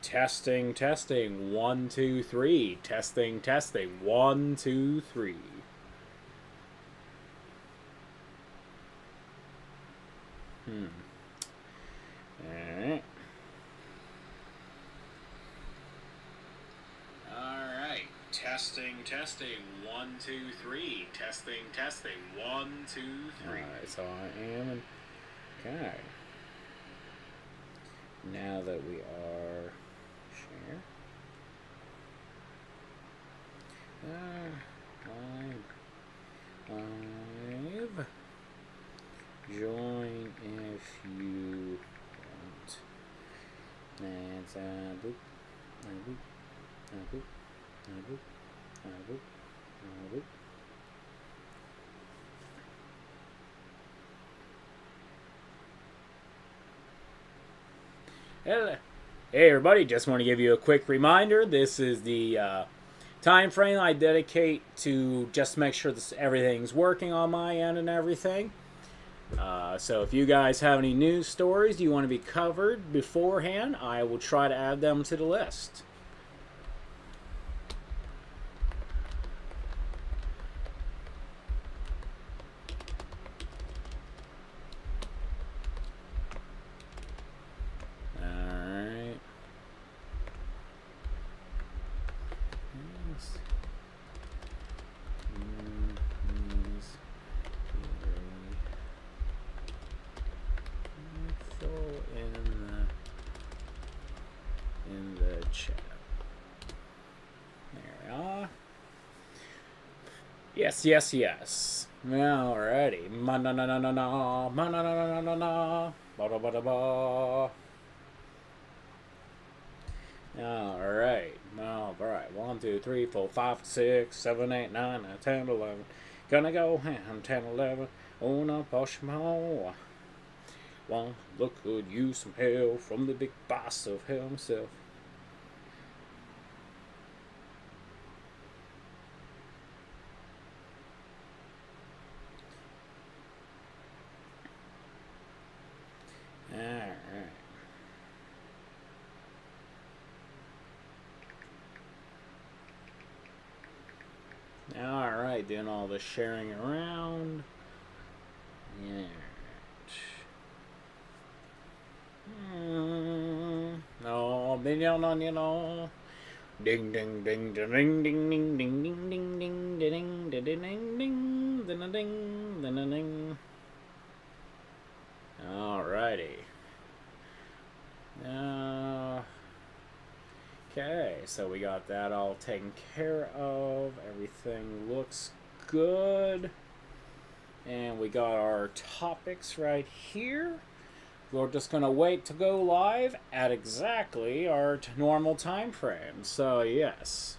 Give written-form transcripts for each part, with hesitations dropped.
Testing, testing. 1, 2, 3. Testing, testing. 1, 2, 3. Alright. Alright. Testing, testing. 1, 2, 3. Testing, testing. 1, 2, 3. Alright, so I am. Okay. Now that we are share. Live. Join if you want. That's boop, boop, boop, boop, boop, boop. Hey everybody, just want to give you a quick reminder. This is the time frame I dedicate to just make sure this everything's working on my end and everything. So if you guys have any news stories you want to be covered beforehand, I will try to add them to the list. Yes, yes, yes. Alrighty. Alright. Alright. 1, 2, 3, 4, 5, 6, 7, 8, 9, 10, 11. Gonna go ham 10, 11. Oh, no, push more. One look could use some help from the big boss of hell himself. Alright, doing all the sharing around. Yeah. No, no. Ding ding ding ding ding ding ding ding ding ding ding ding ding ding ding ding ding ding. Alrighty. Okay, so we got that all taken care of. Everything looks good. And we got our topics right here. We're just going to wait to go live at exactly our normal time frame. So, yes.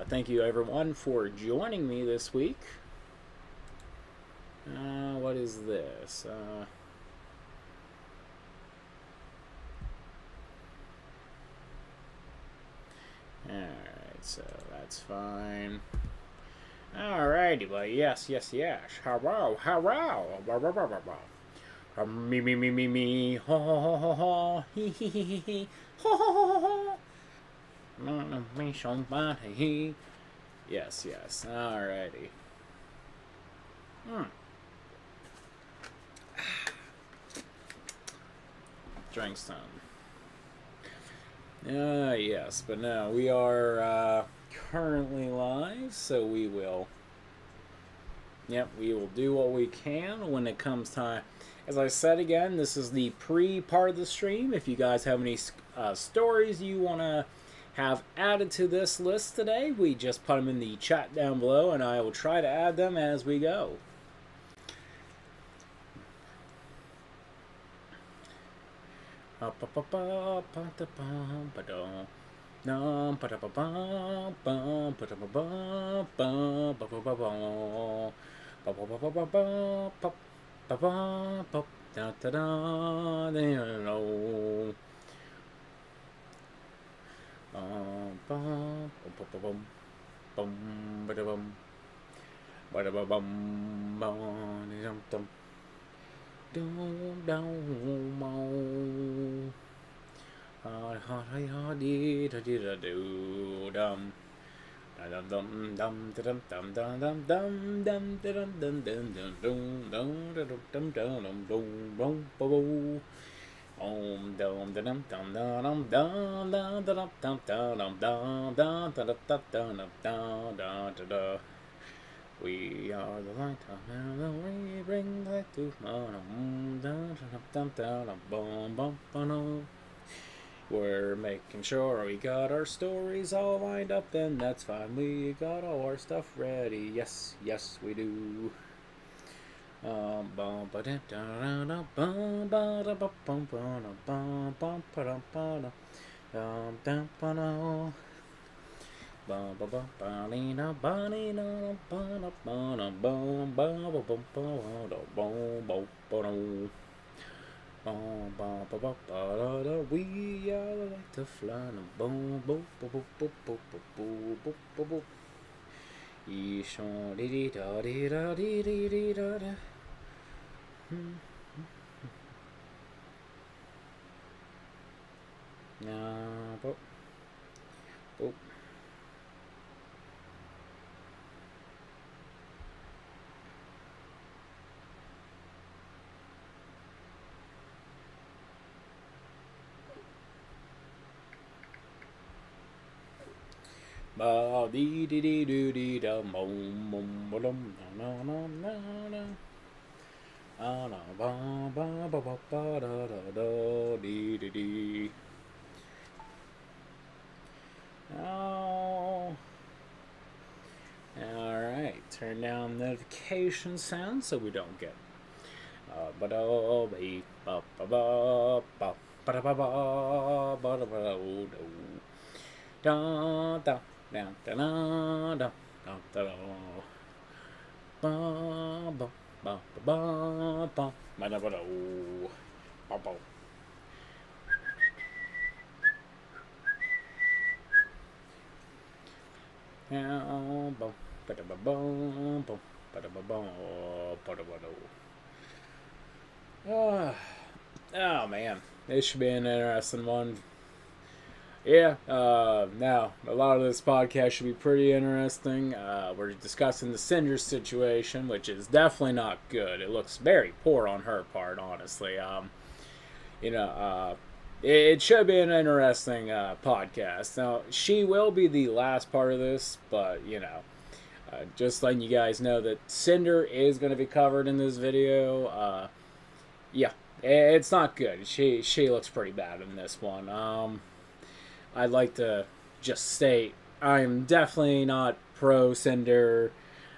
Thank you, everyone, for joining me this week. What is this? Alright, so that's fine. Alrighty, but yes. Hello. Me, ho, he, ho, me, somebody, yes, alrighty. Drink some. Yes, but no, we are currently live, so we will. Yep, we will do what we can when it comes time. As I said again, this is the pre-part of the stream. If you guys have any stories you want to have added to this list today, we just put them in the chat down below, and I will try to add them as we go. We are the light, and we bring the light to We're making sure we got our stories all lined up, then that's fine. We got all our stuff ready. Yes, yes, we do. We are like to fly. Ba dee dee dee doo dee da mom mom ba dum na na na na na ba ba ba ba ba da da da dee dee dee. Oh. Alright, turn down notification sound so we don't get ba da ba ba ba ba ba ba da ba ba ba da ba da da da da da da da da da ba ba ba ba ba ba da ba da ba ba. Oh man, this should be an interesting one. Yeah, now, a lot of this podcast should be pretty interesting. We're discussing the Sinder situation, which is definitely not good. It looks very poor on her part, honestly. It should be an interesting podcast. Now, she will be the last part of this, but, just letting you guys know that Sinder is going to be covered in this video. Yeah, it's not good. She looks pretty bad in this one. I'd like to just state I'm definitely not pro Sinder.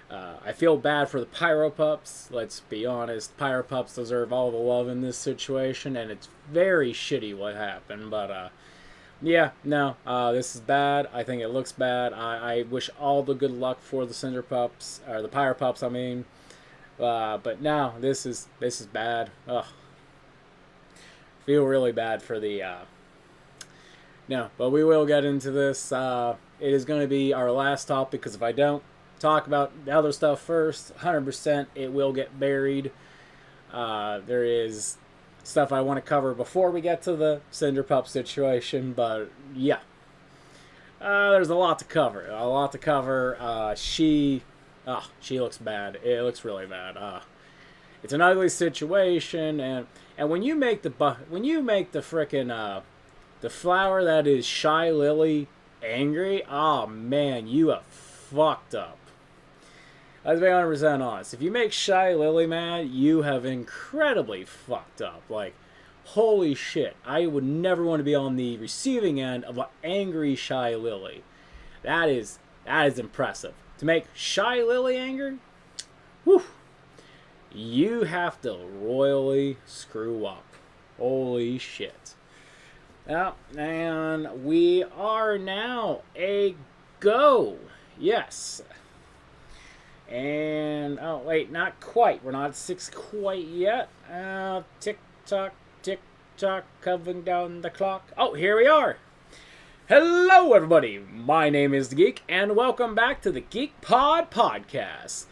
I feel bad for the Pyro Pups. Let's be honest. Pyro Pups deserve all the love in this situation, and it's very shitty what happened. But, yeah, no, this is bad. I think it looks bad. I wish all the good luck for the Cinder Pups, or the Pyro Pups, I mean. But no, this is bad. Ugh. Feel really bad for the, No, but we will get into this. It is going to be our last topic, because if I don't talk about the other stuff first, 100% it will get buried. There is stuff I want to cover before we get to the Cinder Pup situation, but yeah. There's a lot to cover. She looks bad. It looks really bad. It's an ugly situation, and when you make the frickin' the flower that is Shy Lily angry, oh man, you have fucked up. Let's be 100% honest. If you make Shy Lily mad, you have incredibly fucked up. Like, holy shit. I would never want to be on the receiving end of an angry Shy Lily. That is impressive. To make Shy Lily angry, whew, you have to royally screw up. Holy shit. Yeah, and we are now a go. Yes. And, oh, wait, not quite. We're not at 6 quite yet. Tick-tock, counting down the clock. Oh, here we are. Hello, everybody. My name is the Geek, and welcome back to the Geek Pod Podcast.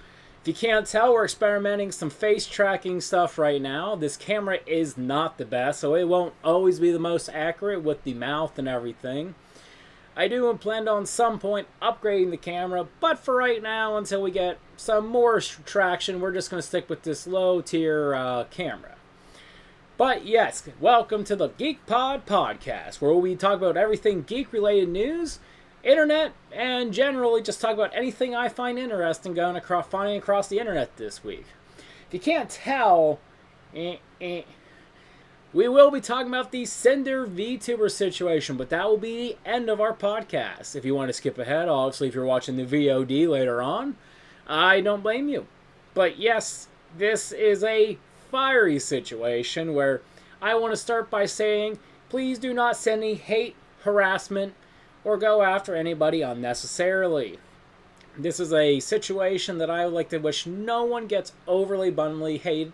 If you can't tell, we're experimenting some face tracking stuff right now. This camera is not the best, so it won't always be the most accurate with the mouth and everything. I do plan on some point upgrading the camera, but for right now, until we get some more traction, we're just going to stick with this low tier camera. But yes, welcome to the Geek Pod podcast, where we talk about everything geek related news, internet, and generally just talk about anything I find interesting finding across the internet this week. If you can't tell, we will be talking about the Sinder Vtuber situation, but that will be the end of our podcast. If you want to skip ahead, obviously if you're watching the VOD later on, I don't blame you. But yes, this is a fiery situation where I want to start by saying, please do not send any hate, harassment, or go after anybody unnecessarily. This is a situation that I would like to wish no one gets overly abundantly hated.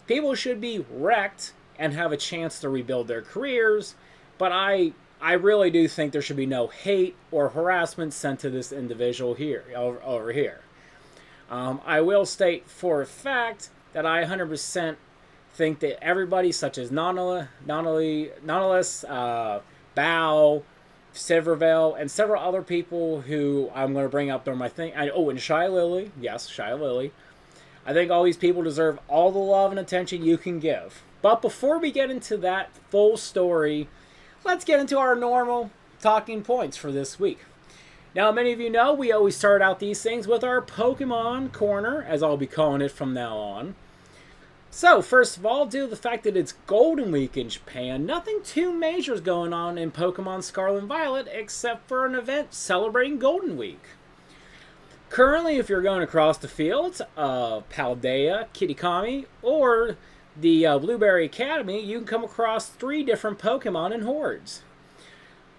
People should be wrecked and have a chance to rebuild their careers, but I really do think there should be no hate or harassment sent to this individual here, over here. I will state for a fact that I 100% think that everybody, such as Nautilus, Bao, Silvervale, and several other people who I'm going to bring up during my thing. And Shy Lily. Yes, Shy Lily. I think all these people deserve all the love and attention you can give. But before we get into that full story, let's get into our normal talking points for this week. Now, many of you know we always start out these things with our Pokemon Corner, as I'll be calling it from now on. So, first of all, due to the fact that it's Golden Week in Japan, nothing too major is going on in Pokemon Scarlet and Violet except for an event celebrating Golden Week. Currently, if you're going across the fields of Paldea, Kitakami, or the Blueberry Academy, you can come across 3 different Pokemon in hordes.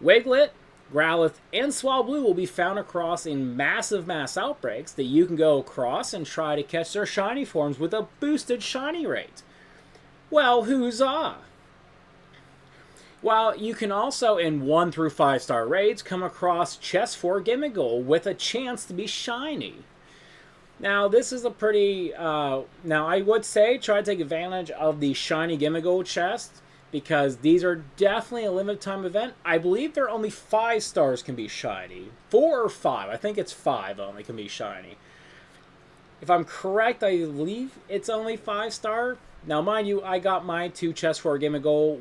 Wiglet, Growlithe, and Swablu will be found across in mass outbreaks that you can go across and try to catch their shiny forms with a boosted shiny rate. Well, huzzah! While you can also, in 1 through 5 star raids, come across Chest 4 Gimmighoul with a chance to be shiny. Now, this is a pretty... now, I would say try to take advantage of the shiny Gimmighoul chest, because these are definitely a limited time event. I believe there are only 5 stars can be shiny. 4 or 5. I think it's 5 only can be shiny. If I'm correct, I believe it's only 5 star. Now, mind you, I got my 2 chests for a Gimmighoul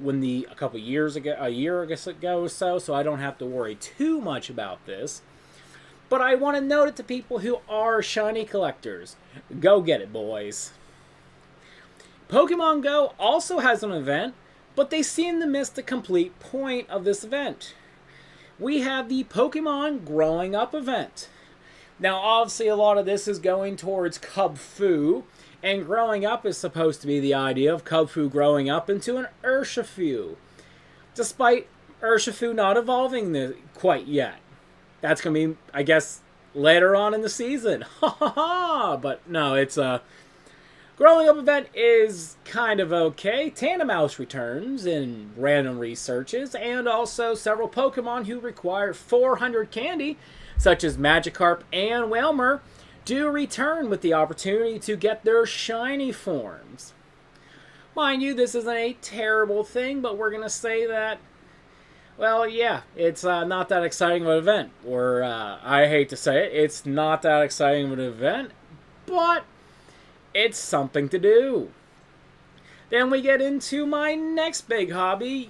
a year ago or so I don't have to worry too much about this. But I want to note it to people who are shiny collectors. Go get it, boys. Pokemon Go also has an event, but they seem to miss the complete point of this event. We have the Pokemon Growing Up event. Now, obviously, a lot of this is going towards Cub Fu, and growing up is supposed to be the idea of Cub Fu growing up into an Urshifu, despite Urshifu not evolving quite yet. That's going to be, I guess, later on in the season. Ha ha ha! But no, it's Growing Up event is kind of okay. Tandemaus returns in random researches, and also several Pokemon who require 400 candy, such as Magikarp and Wailmer, do return with the opportunity to get their shiny forms. Mind you, this isn't a terrible thing, but we're going to say that, well, yeah, it's not that exciting of an event. Or, I hate to say it, it's not that exciting of an event, but it's something to do. Then we get into my next big hobby,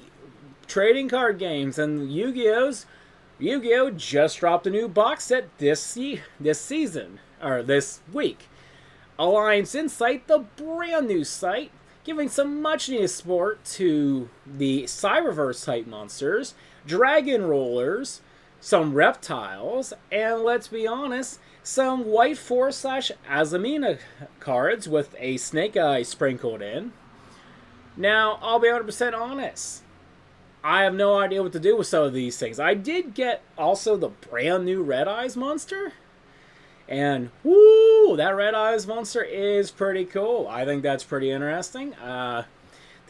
trading card games, and Yu-Gi-Oh! Just dropped a new box set this season, or this week. Alliance Insight, the brand new site, giving some much needed support to the Cyberverse type monsters, Dragon Rollers, some reptiles, and let's be honest, some White Forest / Azamina cards with a Snake Eye sprinkled in. Now, I'll be 100% honest. I have no idea what to do with some of these things. I did get also the brand new Red Eyes monster. And, woo, that Red Eyes monster is pretty cool. I think that's pretty interesting. The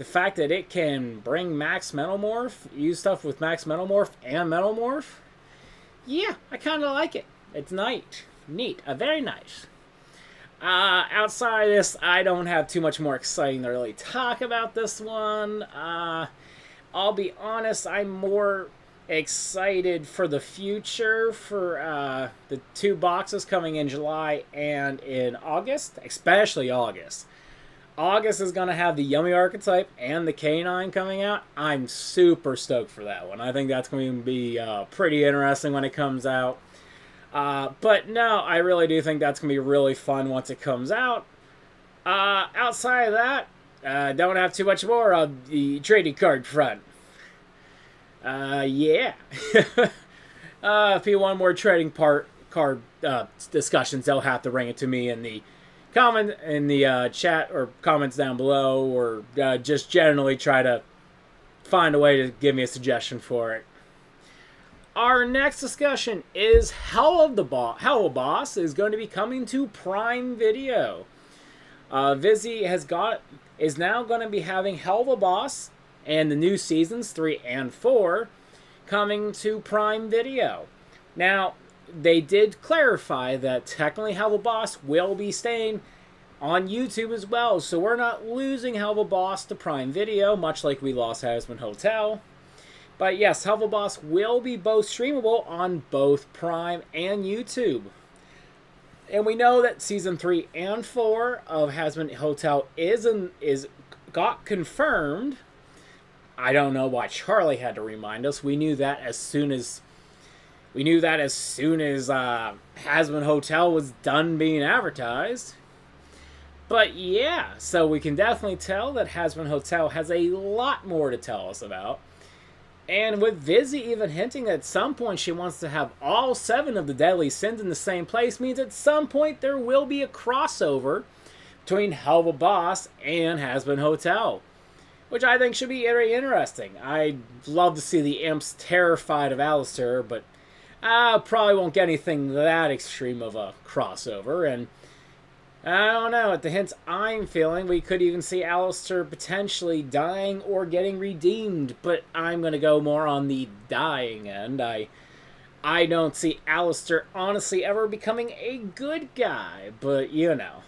fact that it can bring Max Metalmorph, use stuff with Max Metalmorph and Metalmorph, yeah, I kind of like it. It's neat. Very nice. Outside of this, I don't have too much more exciting to really talk about this one. I'll be honest, I'm more excited for the future for the 2 boxes coming in July and in August, especially August. August is going to have the Yummy Archetype and the Canine coming out. I'm super stoked for that one. I think that's going to be pretty interesting when it comes out. But no, I really do think that's going to be really fun once it comes out. Outside of that, don't have too much more on the trading card front. Yeah. If you want more trading card discussions, they'll have to bring it to me in the chat or comments down below, or just generally try to find a way to give me a suggestion for it. Our next discussion is Hello Boss is going to be coming to Prime Video. Vizzy is now going to be having Hello Boss and the new seasons 3 and 4 coming to Prime Video. Now, they did clarify that technically Hello Boss will be staying on YouTube as well, so we're not losing Hello Boss to Prime Video, much like we lost Hazbin Hotel. But yes, Hello Boss will be both streamable on both Prime and YouTube. And we know that Season 3 and 4 of Hazbin Hotel got confirmed. I don't know why Charlie had to remind us. We knew that as soon as Hazbin Hotel was done being advertised. But yeah, so we can definitely tell that Hazbin Hotel has a lot more to tell us about. And with Vizzy even hinting that at some point she wants to have all 7 of the deadly sins in the same place, means at some point there will be a crossover between Hello Boss and Hazbin Hotel, which I think should be very interesting. I'd love to see the imps terrified of Alistair, but I probably won't get anything that extreme of a crossover. And I don't know, at the hints I'm feeling, we could even see Alistair potentially dying or getting redeemed, but I'm going to go more on the dying end. I don't see Alistair honestly ever becoming a good guy, but you know.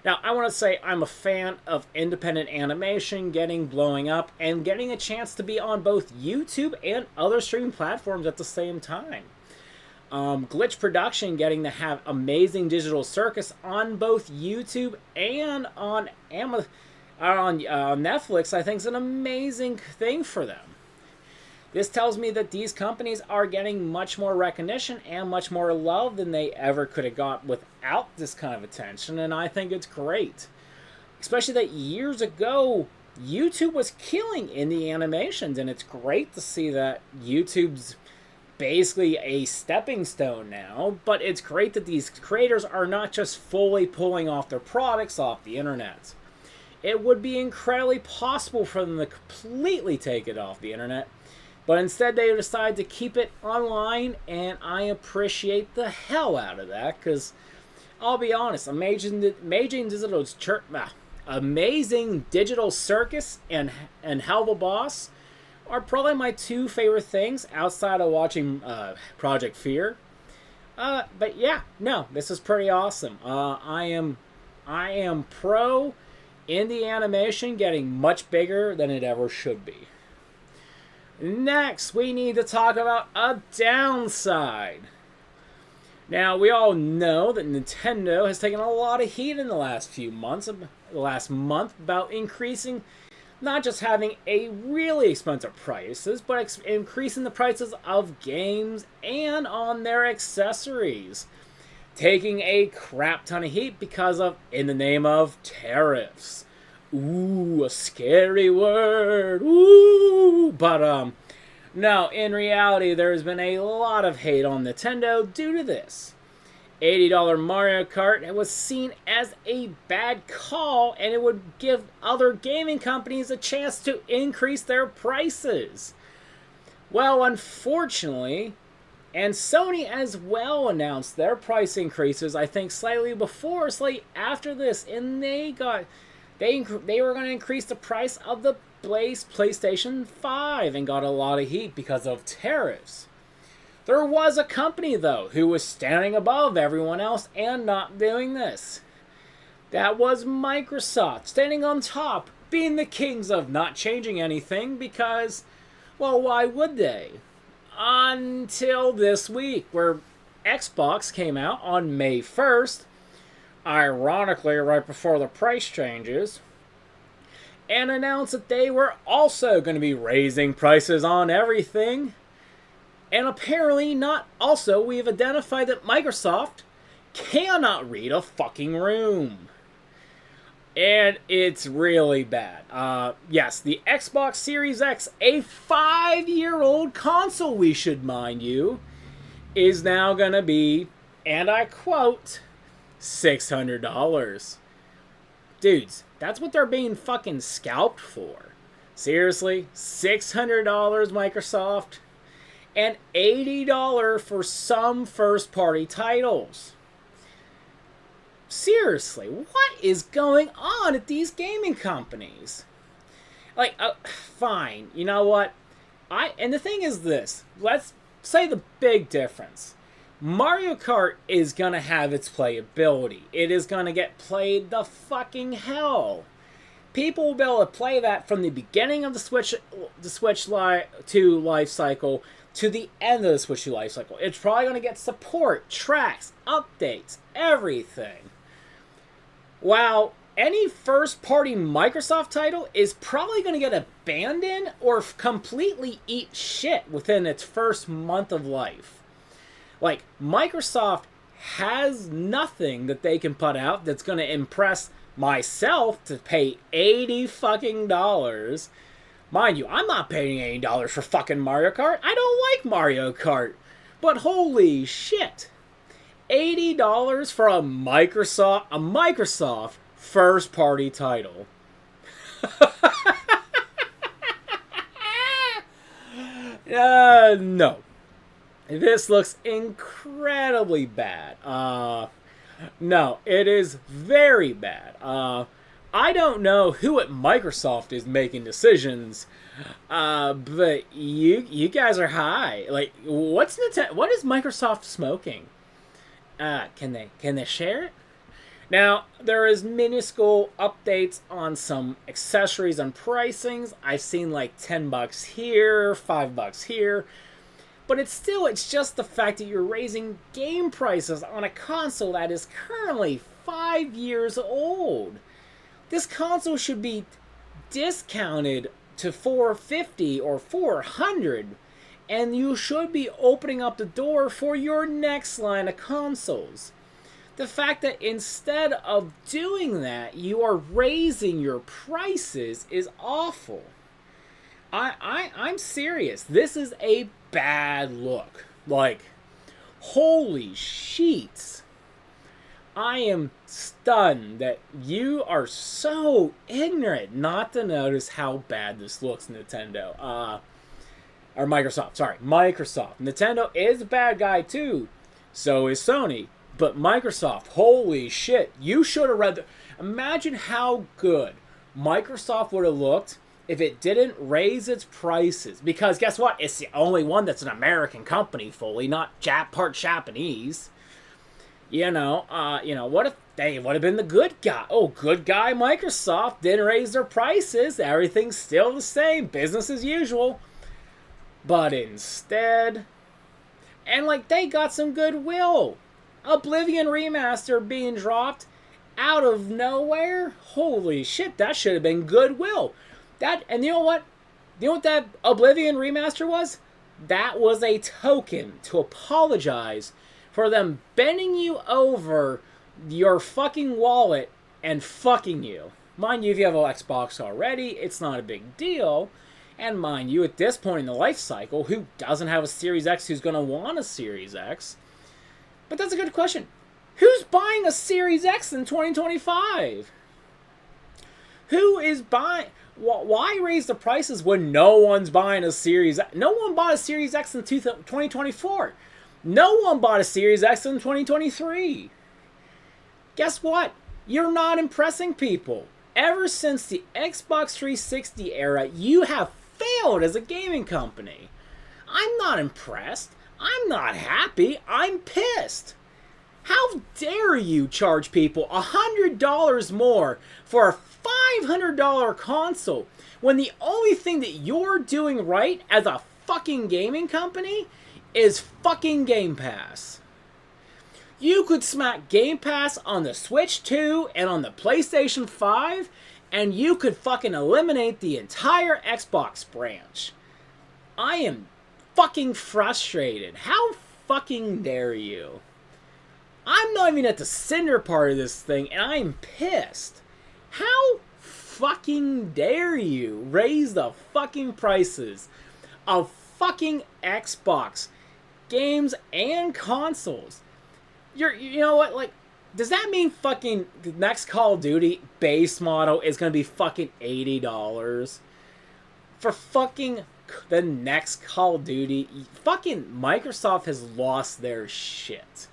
Now, I want to say I'm a fan of independent animation blowing up, and getting a chance to be on both YouTube and other streaming platforms at the same time. Glitch Production getting to have Amazing Digital Circus on both YouTube and on Netflix, I think is an amazing thing for them. This tells me that these companies are getting much more recognition and much more love than they ever could have got without this kind of attention, and I think it's great. Especially that years ago, YouTube was killing indie animations, and it's great to see that YouTube's basically a stepping stone now, but it's great that these creators are not just fully pulling off their products off the internet. It would be incredibly possible for them to completely take it off the internet, but instead they decide to keep it online, and I appreciate the hell out of that, because I'll be honest, Amazing Digital Circus and Hello Boss are probably my 2 favorite things outside of watching Project Fear. But yeah, no, this is pretty awesome. I am pro indie animation getting much bigger than it ever should be. Next, we need to talk about a downside. Now, we all know that Nintendo has taken a lot of heat in the last month about increasing, not just having a really expensive prices, but increasing the prices of games and on their accessories. Taking a crap ton of heat because of, in the name of, tariffs. Ooh, a scary word. Ooh. But, no, in reality, there's been a lot of hate on Nintendo due to this. $80 Mario Kart was seen as a bad call, and it would give other gaming companies a chance to increase their prices. Well, unfortunately, and Sony as well announced their price increases, I think slightly before, slightly after this, and they were going to increase the price of the PlayStation 5 and got a lot of heat because of tariffs. There was a company, though, who was standing above everyone else and not doing this. That was Microsoft, standing on top, being the kings of not changing anything because, well, why would they? Until this week, where Xbox came out on May 1st, ironically right before the price changes, and announced that they were also going to be raising prices on everything. And apparently not also, we've identified that Microsoft cannot read a fucking room. And it's really bad. Yes, the Xbox Series X, a 5-year-old console, we should mind you, is now going to be, and I quote, $600. Dudes, that's what they're being fucking scalped for. Seriously? $600, Microsoft? And $80 for some first-party titles. Seriously, what is going on at these gaming companies? Like, fine, you know what? And the thing is this. Let's say the big difference. Mario Kart is going to have its playability. It is going to get played the fucking hell. People will be able to play that from the beginning of the Switch 2 life cycle to the end of the Switch 2 life cycle. It's probably going to get support, tracks, updates, everything. While any first-party Microsoft title is probably going to get abandoned or completely eat shit within its first month of life. Like, Microsoft has nothing that they can put out that's going to impress myself to pay $80 fucking dollars. Mind you, I'm not paying $80 for fucking Mario Kart. I don't like Mario Kart. But holy shit. $80 for a Microsoft first-party title. No. This looks incredibly bad. No, it is very bad. I don't know who at Microsoft is making decisions, but you guys are high. Like, what is Microsoft smoking? Can they share it? Now, there is minuscule updates on some accessories and pricings. I've seen like $10 here, $5 here. But it's just the fact that you're raising game prices on a console that is currently 5 years old. This console should be discounted to $450 or $400, and you should be opening up the door for your next line of consoles. The fact that instead of doing that, you are raising your prices is awful. I'm serious. This is a bad look. Like, holy sheets. I am stunned that you are so ignorant not to notice how bad this looks, Nintendo. Or Microsoft. Sorry, Microsoft. Nintendo is a bad guy too. So is Sony. But Microsoft, holy shit. You should have read Imagine how good Microsoft would have looked if it didn't raise its prices. Because guess what? It's the only one that's an American company fully, not part Japanese. What if they would have been the good guy? Oh, good guy Microsoft didn't raise their prices. Everything's still the same. Business as usual. But instead... And, they got some goodwill. Oblivion Remaster being dropped out of nowhere? Holy shit, that should have been goodwill. And you know what? You know what that Oblivion Remaster was? That was a token to apologize for them bending you over your fucking wallet and fucking you. Mind you, if you have an Xbox already, it's not a big deal. And mind you, at this point in the life cycle, who doesn't have a Series X who's going to want a Series X? But that's a good question. Who's buying a Series X in 2025? Who is buying... Why raise the prices when no one's buying a Series X? No one bought a Series X in 2024. No one bought a Series X in 2023. Guess what? You're not impressing people. Ever since the Xbox 360 era, you have failed as a gaming company. I'm not impressed. I'm not happy. I'm pissed. How dare you charge people $100 more for a $500 console when the only thing that you're doing right as a fucking gaming company is fucking Game Pass? You could smack Game Pass on the Switch 2 and on the PlayStation 5, and you could fucking eliminate the entire Xbox branch. I am fucking frustrated. How fucking dare you? I'm not even at the Cinder part of this thing, and I'm pissed. How fucking dare you raise the fucking prices of fucking Xbox games and consoles? You know what, like, does that mean fucking the next Call of Duty base model is gonna be fucking $80? For fucking the next Call of Duty, fucking Microsoft has lost their shit.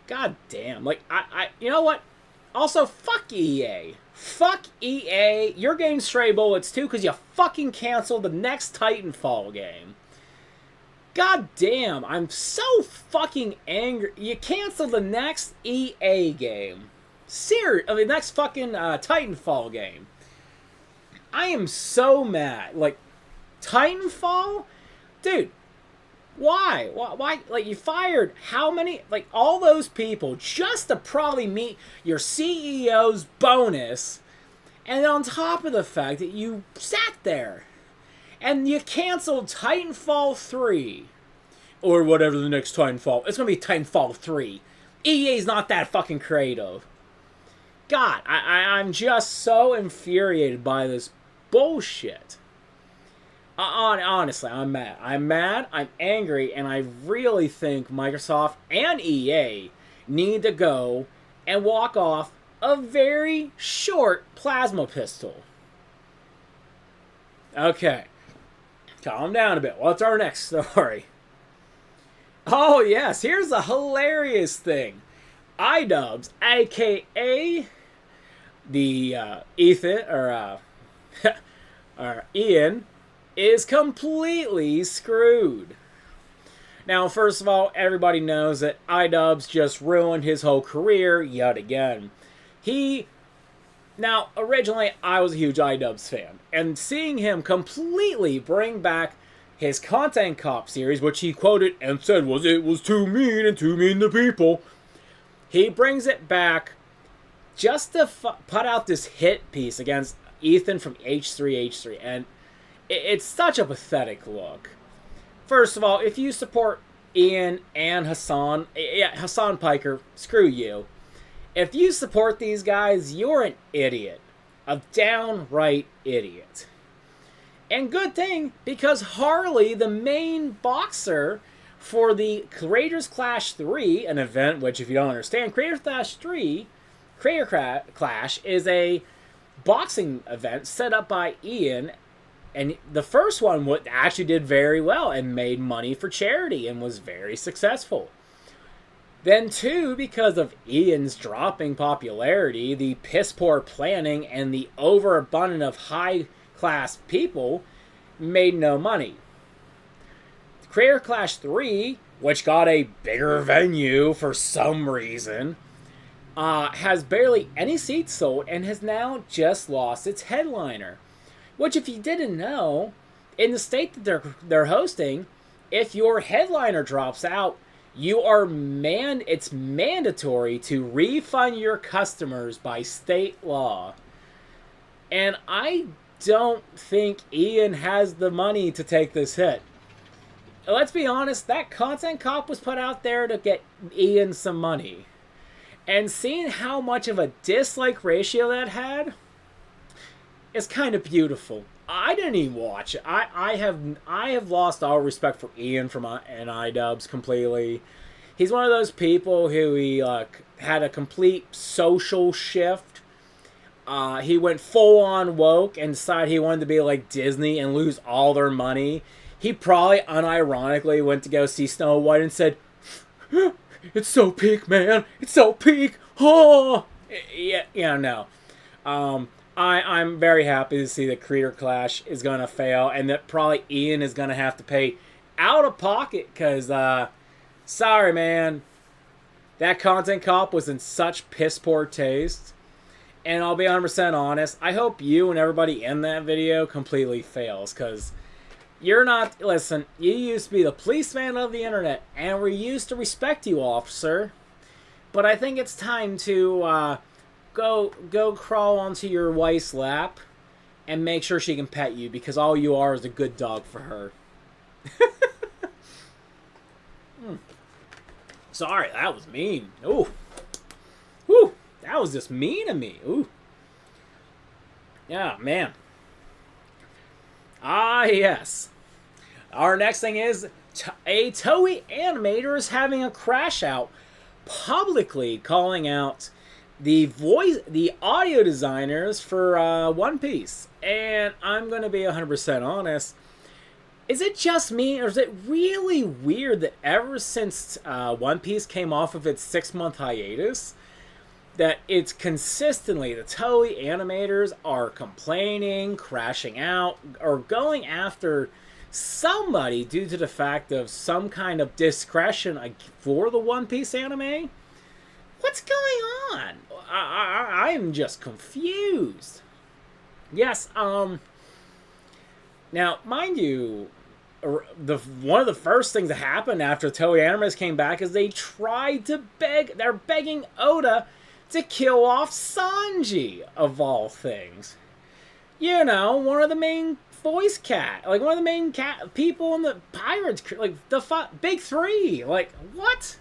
God damn. Like, you know what? Also, fuck EA. Fuck EA. You're getting stray bullets too because you fucking canceled the next Titanfall game. God damn. I'm so fucking angry. You canceled the next EA game. The next fucking Titanfall game. I am so mad. Like, Titanfall? Dude. Why? Like, you fired how many? Like, all those people just to probably meet your CEO's bonus. And on top of the fact that you sat there and you canceled Titanfall 3. Or whatever the next Titanfall. It's going to be Titanfall 3. EA's not that fucking creative. God, I'm just so infuriated by this bullshit. Honestly, I'm mad. I'm angry, and I really think Microsoft and EA need to go and walk off a very short plasma pistol. Okay. Calm down a bit. What's our next story? Oh, yes. Here's a hilarious thing. iDubbbz, a.k.a. the Ethan, or Ian, is completely screwed. Now, first of all, everybody knows that iDubbbz just ruined his whole career yet again. Now, originally, I was a huge iDubbbz fan, and seeing him completely bring back his Content Cop series, which he quoted and said it was too mean to people, he brings it back just to put out this hit piece against Ethan from H3H3, and it's such a pathetic look. First of all, if you support Ian and Hassan Piker, screw you. If you support these guys, you're an idiot. A downright idiot. And good thing, because Harley, the main boxer for the Creators Clash 3, an event which, if you don't understand, Creators Clash is a boxing event set up by Ian. And the first one actually did very well and made money for charity and was very successful. Then, too, because of Ian's dropping popularity, the piss-poor planning, and the overabundance of high-class people, made no money. Creator Clash 3, which got a bigger venue for some reason, has barely any seats sold and has now just lost its headliner. Which, if you didn't know, in the state that they're hosting, if your headliner drops out, it's mandatory to refund your customers by state law. And I don't think Ian has the money to take this hit. Let's be honest, that Content Cop was put out there to get Ian some money. And seeing how much of a dislike ratio that had, it's kind of beautiful. I didn't even watch it. I have lost all respect for Ian and iDubbbz completely. He's one of those people who had a complete social shift. He went full on woke and decided he wanted to be like Disney and lose all their money. He probably unironically went to go see Snow White and said, "It's so peak, man. It's so peak." Oh, yeah, no. I'm very happy to see that Creator Clash is going to fail and that probably Ian is going to have to pay out of pocket because, sorry, man. That content cop was in such piss poor taste. And I'll be 100% honest. I hope you and everybody in that video completely fails. Because you're not... Listen, you used to be the policeman of the internet. And we used to respect you, officer. But I think it's time to go crawl onto your wife's lap. And make sure she can pet you. Because all you are is a good dog for her. Sorry, that was mean. Ooh. Whew. That was just mean of me. Ooh. Yeah, man. Ah, yes. Our next thing is a Toei animator is having a crash out, publicly calling out the audio designers for One Piece. And I'm going to be 100% honest. Is it just me, or is it really weird that ever since One Piece came off of its 6-month hiatus, that it's consistently, the Toei animators are complaining, crashing out, or going after somebody due to the fact of some kind of discretion for the One Piece anime? What's going on? I am just confused. Yes, now, mind you, one of the first things that happened after Toei Animators came back is they tried to they're begging Oda to kill off Sanji, of all things. You know, one of the main voice one of the main people in the Pirates, like, the big three. Like, what?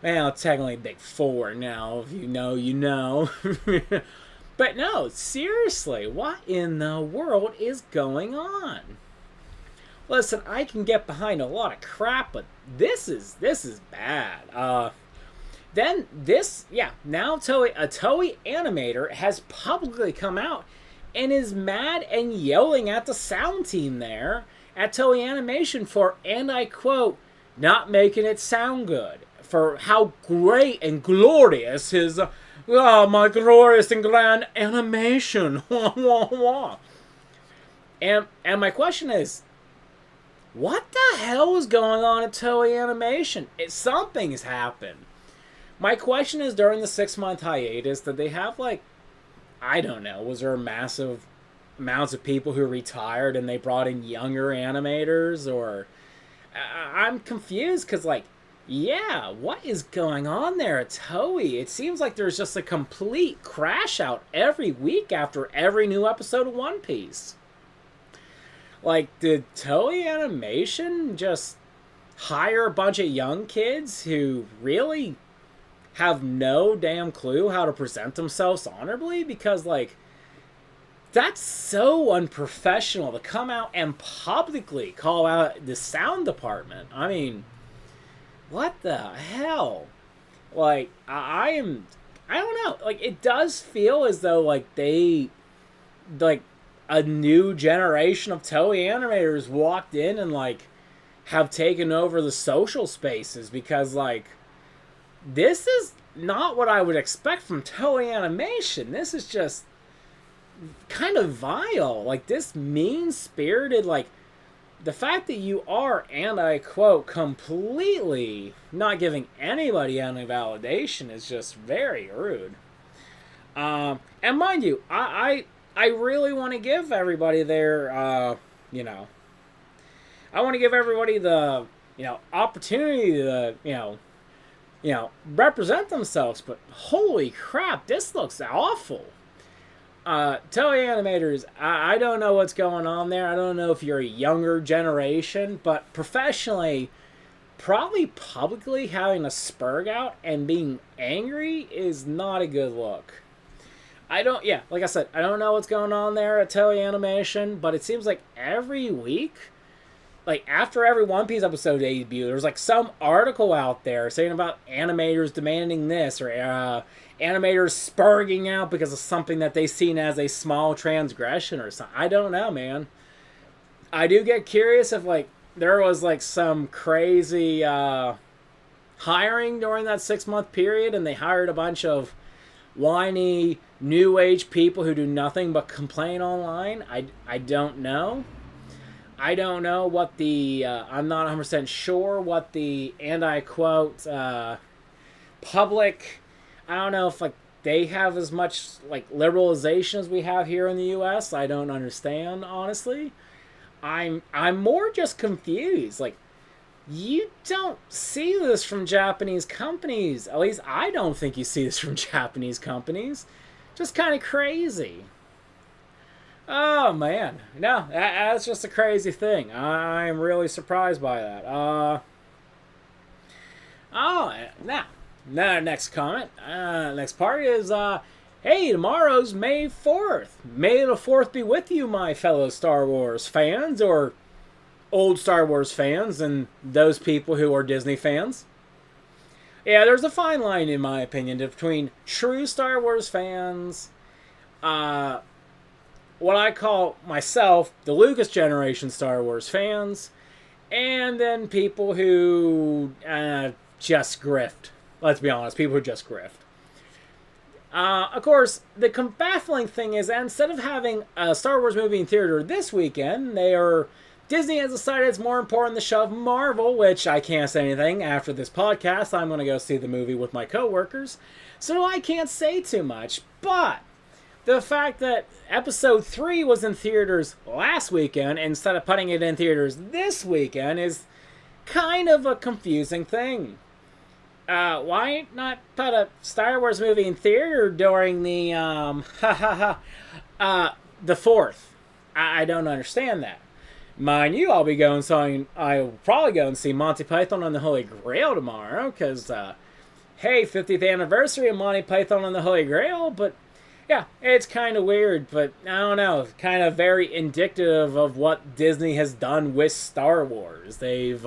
Well, technically big four now, if you know, you know. But no, seriously, what in the world is going on? Listen, I can get behind a lot of crap, but this is bad. Then now a Toei animator has publicly come out and is mad and yelling at the sound team there at Toei Animation for, and I quote, not making it sound good, for how great and glorious his, my glorious and grand animation. And my question is, what the hell is going on at Toei Animation? Something's happened. My question is, during the 6-month hiatus, did they have, like, I don't know, was there massive amounts of people who retired and they brought in younger animators? Or I'm confused because, like, yeah, what is going on there at Toei? It seems like there's just a complete crash out every week after every new episode of One Piece. Like, did Toei Animation just hire a bunch of young kids who really have no damn clue how to present themselves honorably? Because, like, that's so unprofessional to come out and publicly call out the sound department. I mean, what the hell? Like, I don't know. Like, it does feel as though, like, a new generation of Toei animators walked in and, like, have taken over the social spaces, because, like, this is not what I would expect from Toei Animation. This is just kind of vile. Like, this mean-spirited, like, the fact that you are, and I quote, completely not giving anybody any validation is just very rude. And mind you, I really want to give everybody their, I want to give everybody the, opportunity to, represent themselves, but holy crap, this looks awful. Toei animators, I don't know what's going on there. I don't know if you're a younger generation, but professionally, probably publicly having a spurg out and being angry is not a good look. Like I said, I don't know what's going on there at Toei Animation, but it seems like every week, like after every One Piece episode debut, there's like some article out there saying about animators demanding this, or animators spurging out because of something that they seen as a small transgression or something. I don't know, man. I do get curious if, like, there was like some crazy hiring during that 6-month period and they hired a bunch of whiny new age people who do nothing but complain online. I don't know. I don't know what the I'm not 100% sure what the, and I quote, public, I don't know if like they have as much like liberalization as we have here in the US. I don't understand, honestly. I'm more just confused. Like, you don't see this from Japanese companies. At least I don't think you see this from Japanese companies. Just kind of crazy. Oh man, no, that's just a crazy thing. I'm really surprised by that. Oh, now, next comment. Next part is, hey, tomorrow's May 4th. May the 4th be with you, my fellow Star Wars fans, or old Star Wars fans, and those people who are Disney fans. Yeah, there's a fine line, in my opinion, between true Star Wars fans, what I call myself, the Lucas generation Star Wars fans, and then people who just grift. Let's be honest, people who just grift. Of course, the baffling thing is, instead of having a Star Wars movie in theater this weekend, Disney has decided it's more important to shove Marvel, which I can't say anything. After this podcast, I'm going to go see the movie with my coworkers, so I can't say too much. But the fact that Episode 3 was in theaters last weekend instead of putting it in theaters this weekend is kind of a confusing thing. Why not put a Star Wars movie in theater during the, the 4th? I don't understand that. Mind you, I will probably go and see Monty Python and the Holy Grail tomorrow, because, hey, 50th anniversary of Monty Python and the Holy Grail, but, yeah, it's kind of weird, but, I don't know, kind of very indicative of what Disney has done with Star Wars. They've,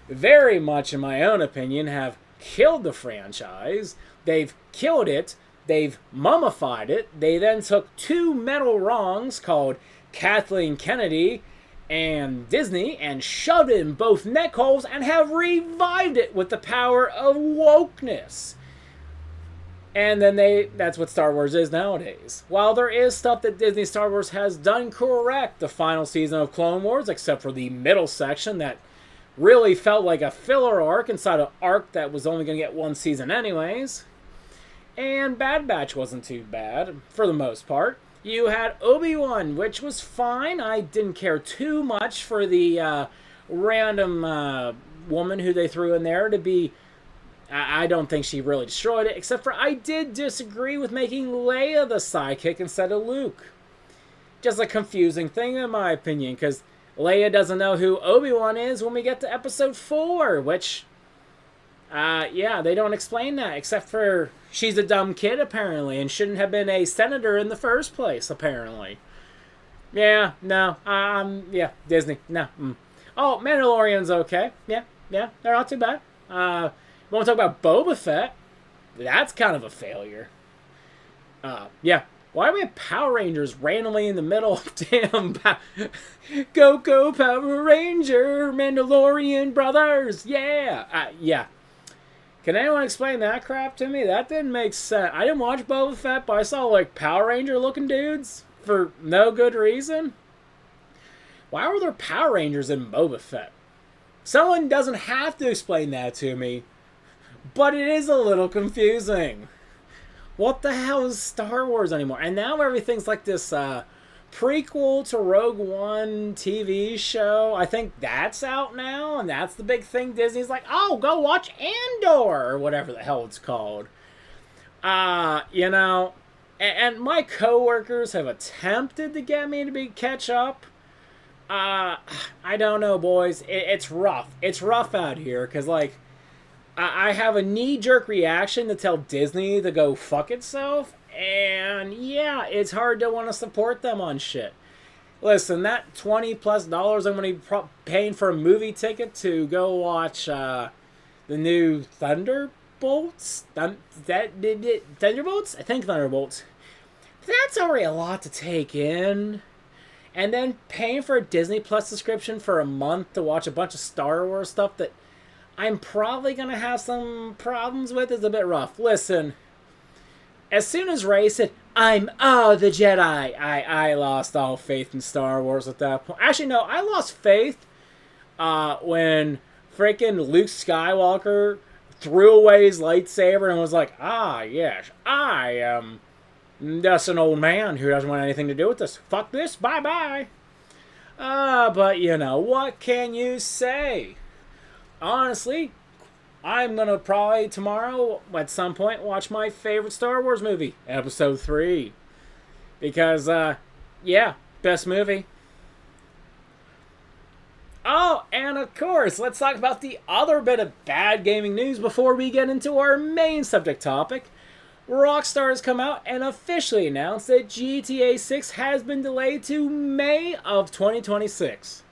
very much, in my own opinion, have killed the franchise. They've killed it. They've mummified it. They then took two metal wrongs called Kathleen Kennedy and Disney and shoved it in both neck holes and have revived it with the power of wokeness. And then that's what Star Wars is nowadays. While there is stuff that Disney Star Wars has done correct, the final season of Clone Wars, except for the middle section that really felt like a filler arc inside an arc that was only going to get one season anyways. And Bad Batch wasn't too bad, for the most part. You had Obi-Wan, which was fine. I didn't care too much for the random woman who they threw in there to be... I don't think she really destroyed it, except for I did disagree with making Leia the sidekick instead of Luke. Just a confusing thing in my opinion, because Leia doesn't know who Obi-Wan is when we get to Episode 4, which, yeah, they don't explain that, except for she's a dumb kid, apparently, and shouldn't have been a senator in the first place, apparently. Yeah, no, yeah, Disney, no. Oh, Mandalorian's okay. Yeah, they're not too bad. We want to talk about Boba Fett. That's kind of a failure. Yeah. Why do we have Power Rangers randomly in the middle of damn... Go Power Ranger, Mandalorian brothers, yeah! Yeah. Can anyone explain that crap to me? That didn't make sense. I didn't watch Boba Fett, but I saw, like, Power Ranger-looking dudes for no good reason. Why were there Power Rangers in Boba Fett? Someone doesn't have to explain that to me, but it is a little confusing. What the hell is Star Wars anymore? And now everything's like this prequel to Rogue One TV show. I think that's out now, and that's the big thing. Disney's like, oh, go watch Andor, or whatever the hell it's called. You know, and my coworkers have attempted to get me to catch up. I don't know, boys. It's rough. It's rough out here, because, like, I have a knee-jerk reaction to tell Disney to go fuck itself, and yeah, it's hard to want to support them on shit. Listen, that $20+ I'm going to be paying for a movie ticket to go watch the new Thunderbolts? Thunderbolts? I think Thunderbolts. That's already a lot to take in. And then paying for a Disney Plus subscription for a month to watch a bunch of Star Wars stuff that I'm probably going to have some problems with is a bit rough. Listen, as soon as Ray said, the Jedi. I lost all faith in Star Wars at that point. Actually, no, I lost faith when freaking Luke Skywalker threw away his lightsaber and was like, yes, I am just an old man who doesn't want anything to do with this. Fuck this, bye-bye. But, what can you say? Honestly, I'm going to probably tomorrow, at some point, watch my favorite Star Wars movie, Episode 3. Because, best movie. Oh, and of course, let's talk about the other bit of bad gaming news before we get into our main subject topic. Rockstar has come out and officially announced that GTA 6 has been delayed to May of 2026.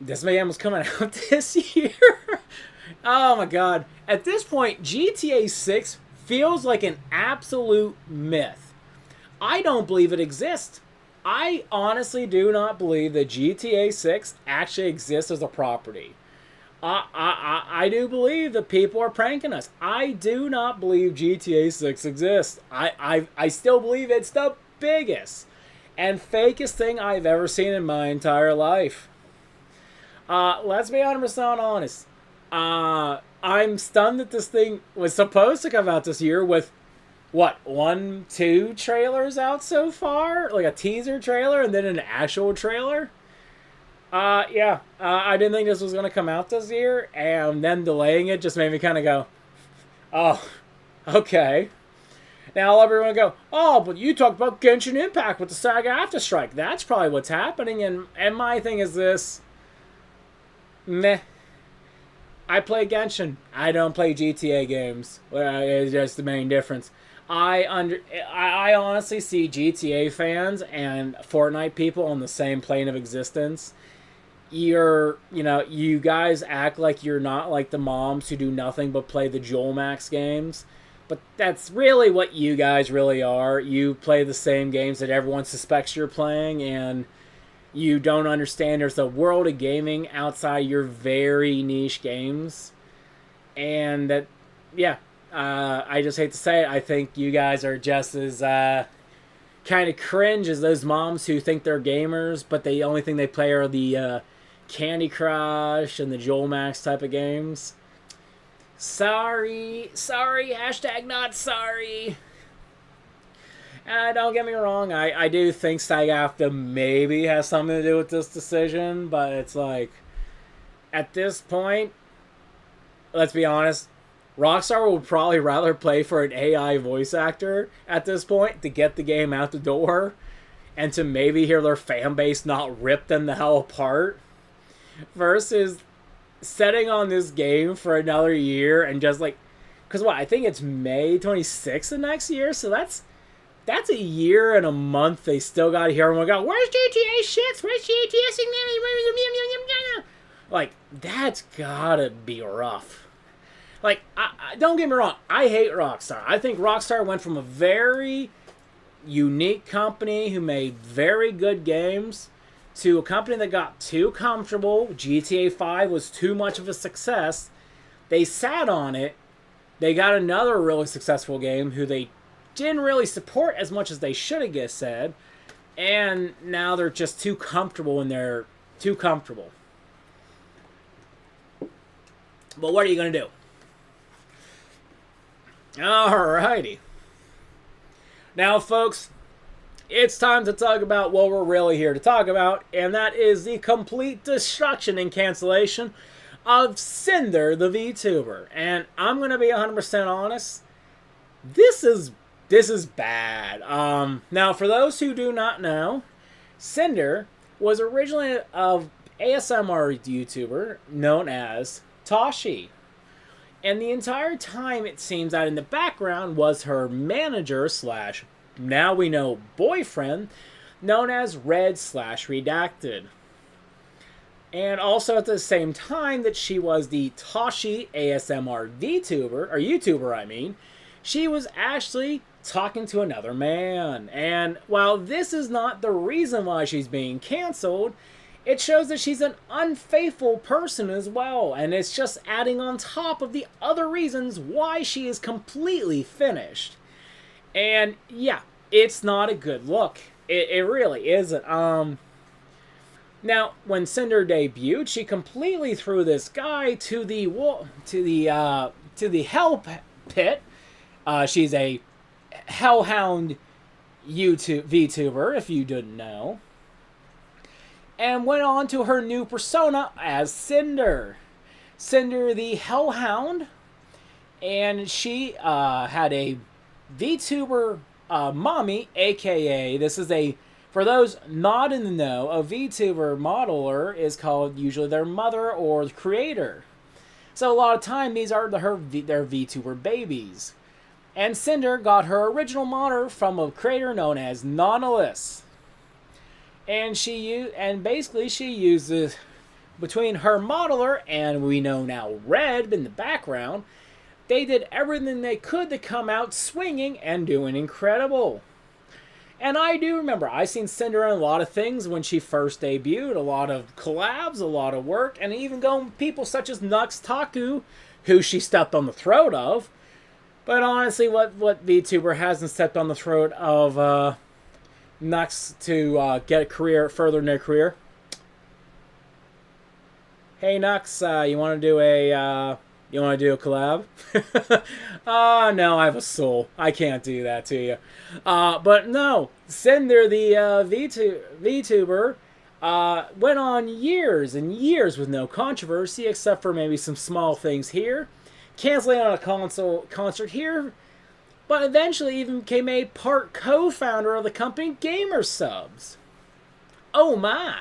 This game was coming out this year. Oh my god. At this point, GTA 6 feels like an absolute myth. I don't believe it exists. I honestly do not believe that GTA 6 actually exists as a property. I do believe that people are pranking us. I do not believe GTA 6 exists. I still believe it's the biggest and fakest thing I've ever seen in my entire life. Let's be 100% honest. I'm stunned that this thing was supposed to come out this year with, 2 trailers out so far? Like a teaser trailer and then an actual trailer? I didn't think this was going to come out this year, and then delaying it just made me kind of go, oh, okay. Now everyone go, oh, but you talked about Genshin Impact with the Saga Afterstrike. That's probably what's happening, and my thing is this, meh. I play Genshin. I don't play GTA games. It's just the main difference. I honestly see GTA fans and Fortnite people on the same plane of existence. You guys act like you're not like the moms who do nothing but play the Joel Max games. But that's really what you guys really are. You play the same games that everyone suspects you're playing, and you don't understand there's a world of gaming outside your very niche games. And that, I just hate to say it, I think you guys are just as kind of cringe as those moms who think they're gamers, but the only thing they play are the Candy Crush and the Joel Max type of games. Sorry, hashtag not sorry. Don't get me wrong, I do think SAG-AFTRA maybe has something to do with this decision, but it's like, at this point, let's be honest, Rockstar would probably rather play for an AI voice actor at this point to get the game out the door and to maybe hear their fan base not rip them the hell apart versus setting on this game for another year and just like, because I think it's May 26th of next year, so that's a year and a month they still got to hear everyone go, where's GTA 6? Where's GTA 6? Like, that's gotta be rough. Like, don't get me wrong, I hate Rockstar. I think Rockstar went from a very unique company who made very good games to a company that got too comfortable. GTA 5 was too much of a success. They sat on it. They got another really successful game who they didn't really support as much as they should have said. And now they're just too comfortable and they're too comfortable. But what are you going to do? Alrighty. Now, folks, it's time to talk about what we're really here to talk about, and that is the complete destruction and cancellation of Sinder, the VTuber. And I'm going to be 100% honest, this is bad. Now, for those who do not know, Sinder was originally an ASMR YouTuber known as Tashi. And the entire time, it seems that in the background was her manager / now we know boyfriend, known as Red/Redacted. And also at the same time that she was the Tashi ASMR VTuber, or YouTuber I mean, she was actually talking to another man. And while this is not the reason why she's being canceled, it shows that she's an unfaithful person as well, and it's just adding on top of the other reasons why she is completely finished. And yeah, it's not a good look. It really isn't. Now, when Cinder debuted, she completely threw this guy to the hell pit. She's a hellhound VTuber, if you didn't know, and went on to her new persona as Cinder. Cinder the Hellhound, and she had a VTuber mommy, aka for those not in the know, a VTuber modeler is called usually their mother or the creator. So a lot of time these are their VTuber babies. And Cinder got her original model from a creator known as Nautilus. And basically she uses between her modeler and we know now Red in the background, they did everything they could to come out swinging and doing incredible. And I do remember, I seen Cinder in a lot of things when she first debuted, a lot of collabs, a lot of work, and even going with people such as Nux Taku, who she stepped on the throat of. But honestly, what VTuber hasn't stepped on the throat of Nux to get a career further in their career? Hey Nux, you want to do a collab? No, I have a soul. I can't do that to you. But no, Sinder, the VTuber, went on years and years with no controversy, except for maybe some small things here. Canceling on a concert here, but eventually even became a part co-founder of the company Gamer Subs. Oh my!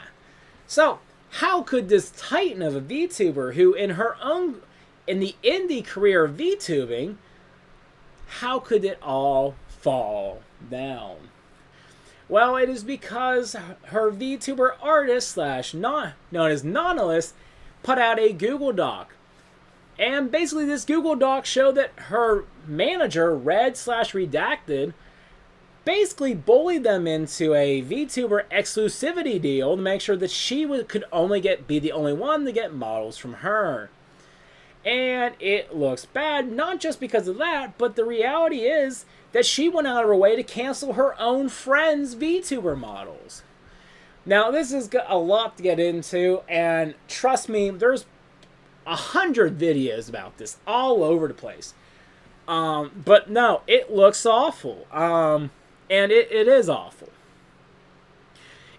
So, how could this titan of a VTuber, who in the indie career of VTubing, how could it all fall down? Well, it is because her VTuber artist known as Nautilus put out a Google Doc. And basically this Google Doc showed that her manager, Red/Redacted, basically bullied them into a VTuber exclusivity deal to make sure that she could only be the only one to get models from her. And it looks bad, not just because of that, but the reality is that she went out of her way to cancel her own friends' VTuber models. Now, this is a lot to get into, and trust me, there's 100 videos about this all over the place. But no, it looks awful. And it is awful.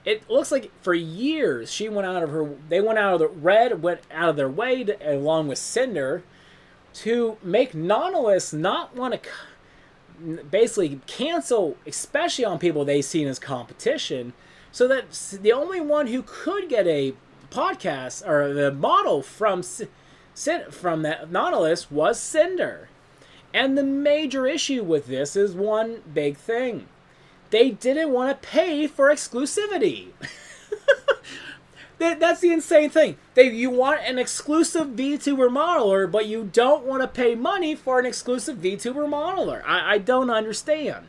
It looks like for years Red went out of their way to, along with Cinder, to make Nautilus not want to basically cancel, especially on people they seen as competition, so that the only one who could get a podcast or the model from that Nautilus was Cinder. And the major issue with this is one big thing. They didn't want to pay for exclusivity. That's the insane thing. You want an exclusive VTuber modeler, but you don't want to pay money for an exclusive VTuber modeler. I don't understand.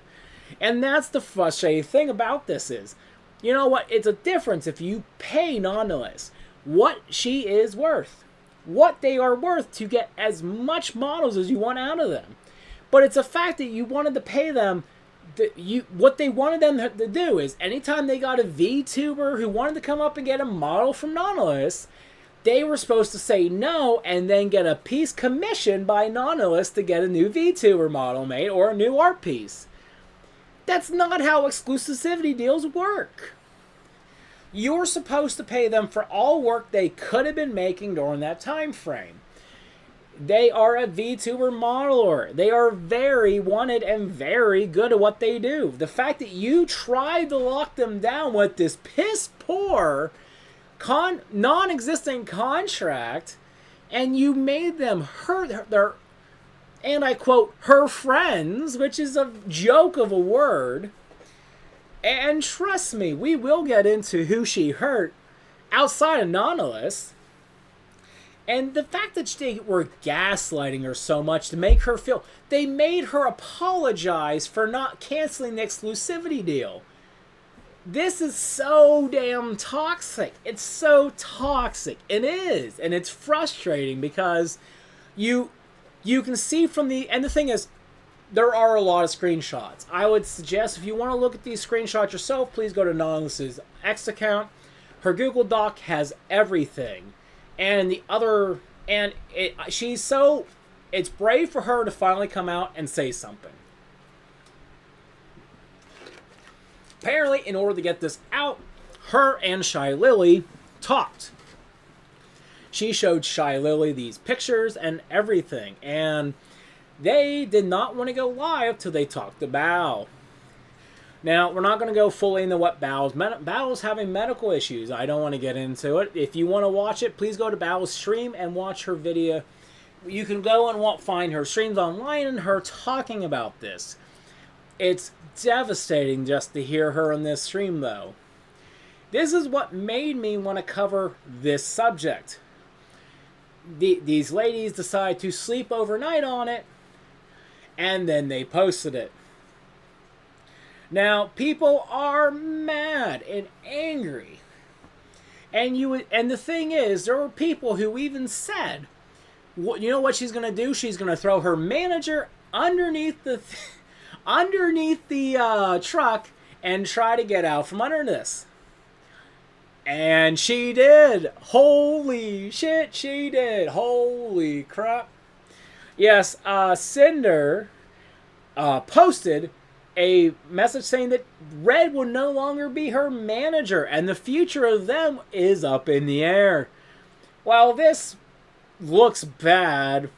And that's the frustrating thing about this is, you know what? It's a difference if you pay Nautilus what she is worth. What they are worth to get as much models as you want out of them. But it's a fact that you wanted to pay them. What they wanted them to do is anytime they got a VTuber who wanted to come up and get a model from Nautilus, they were supposed to say no and then get a piece commissioned by Nautilus to get a new VTuber model made or a new art piece. That's not how exclusivity deals work. You're supposed to pay them for all work they could have been making during that time frame. They are a VTuber modeler. They are very wanted and very good at what they do. The fact that you tried to lock them down with this piss poor non-existent contract and you made them hurt their, and I quote, her friends, which is a joke of a word. And trust me, we will get into who she hurt outside of Nautilus. And the fact that they were gaslighting her so much to make her feel... They made her apologize for not canceling the exclusivity deal. This is so damn toxic. It's so toxic. It is. And it's frustrating because you can see from the... And the thing is, there are a lot of screenshots. I would suggest if you want to look at these screenshots yourself, please go to Nautilus' X account. Her Google Doc has everything, and it's brave for her to finally come out and say something. Apparently, in order to get this out, her and Shy Lily talked. She showed Shy Lily these pictures and everything, and they did not want to go live till they talked to Bao. Now, we're not going to go fully into what Bao's having medical issues. I don't want to get into it. If you want to watch it, please go to Bao's stream and watch her video. You can go and find her streams online and her talking about this. It's devastating just to hear her on this stream, though. This is what made me want to cover this subject. These ladies decide to sleep overnight on it, and then they posted it. Now, people are mad and angry. And the thing is, there were people who even said, you know what she's going to do? She's going to throw her manager underneath the truck and try to get out from under this. And she did. Holy shit, she did. Holy crap. Yes, Sinder posted a message saying that Red will no longer be her manager and the future of them is up in the air. While this looks bad,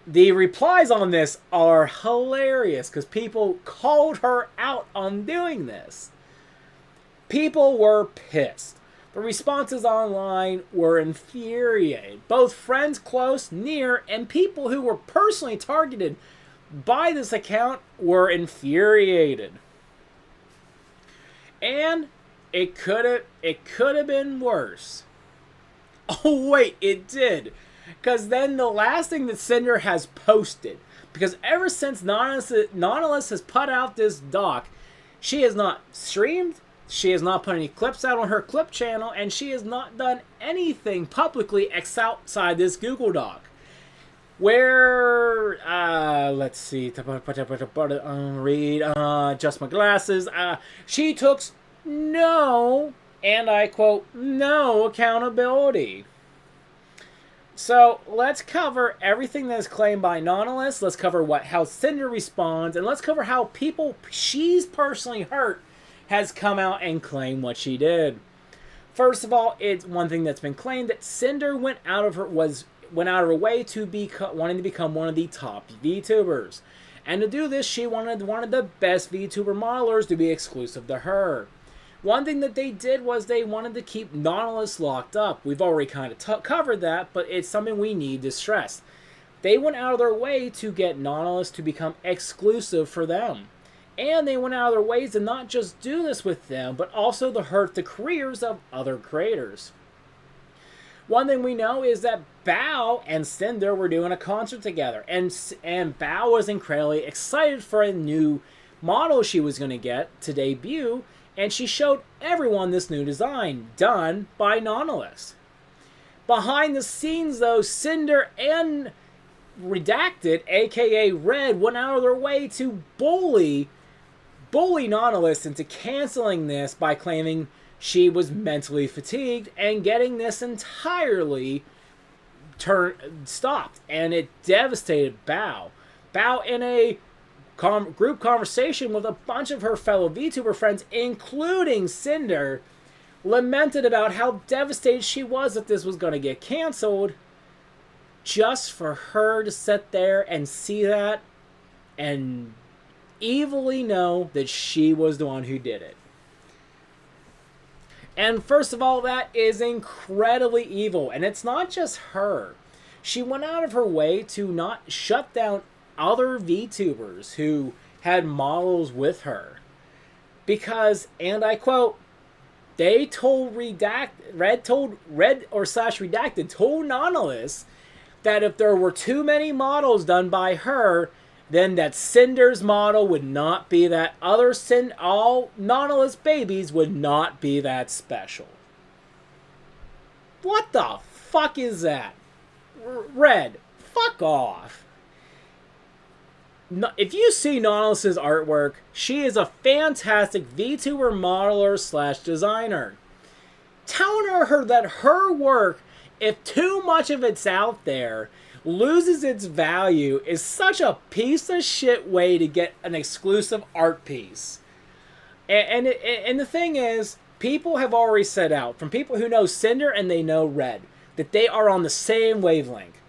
the replies on this are hilarious because people called her out on doing this. People were pissed. The responses online were infuriated. Both friends close, near, and people who were personally targeted by this account were infuriated. And it could have been worse. Oh wait, it did. Because then the last thing that Sinder has posted, because ever since Nautilus has put out this doc, she has not streamed, she has not put any clips out on her clip channel, and she has not done anything publicly outside this Google Doc. Where, let's see, read, adjust my glasses, she took no, and I quote, no accountability. So let's cover everything that is claimed by Nautilus. Let's cover how Sinder responds, and let's cover how people she's personally hurt has come out and claimed what she did. First of all, it's one thing that's been claimed that Sinder went out of her way to wanting to become one of the top VTubers, and to do this, she wanted one of the best VTuber modelers to be exclusive to her. One thing that they did was they wanted to keep Nautilus locked up. We've already kind of covered that, but it's something we need to stress. They went out of their way to get Nautilus to become exclusive for them. And they went out of their ways to not just do this with them, but also to hurt the careers of other creators. One thing we know is that Bao and Sinder were doing a concert together. And Bao was incredibly excited for a new model she was going to get to debut. And she showed everyone this new design, done by Nautilus. Behind the scenes, though, Sinder and Redacted, aka Red, went out of their way to bully Nautilus into canceling this by claiming she was mentally fatigued and getting this entirely stopped. And it devastated Bao. Bao, in a group conversation with a bunch of her fellow VTuber friends, including Sinder, lamented about how devastated she was that this was going to get canceled, just for her to sit there and see that and evilly know that she was the one who did it. And first of all, that is incredibly evil. And it's not just her. She went out of her way to not shut down other VTubers who had models with her. Because, and I quote, they told Redacted told Nautilus that if there were too many models done by her, then that Cinder's model would not be that other all Nautilus babies would not be that special. What the fuck is that? Red, fuck off. if you see Nautilus's artwork, she is a fantastic VTuber modeler slash designer. Telling her that her work, if too much of it's out there, loses its value is such a piece of shit way to get an exclusive art piece. And the thing is, people have already set out, from people who know Sinder and they know Red, that they are on the same wavelength.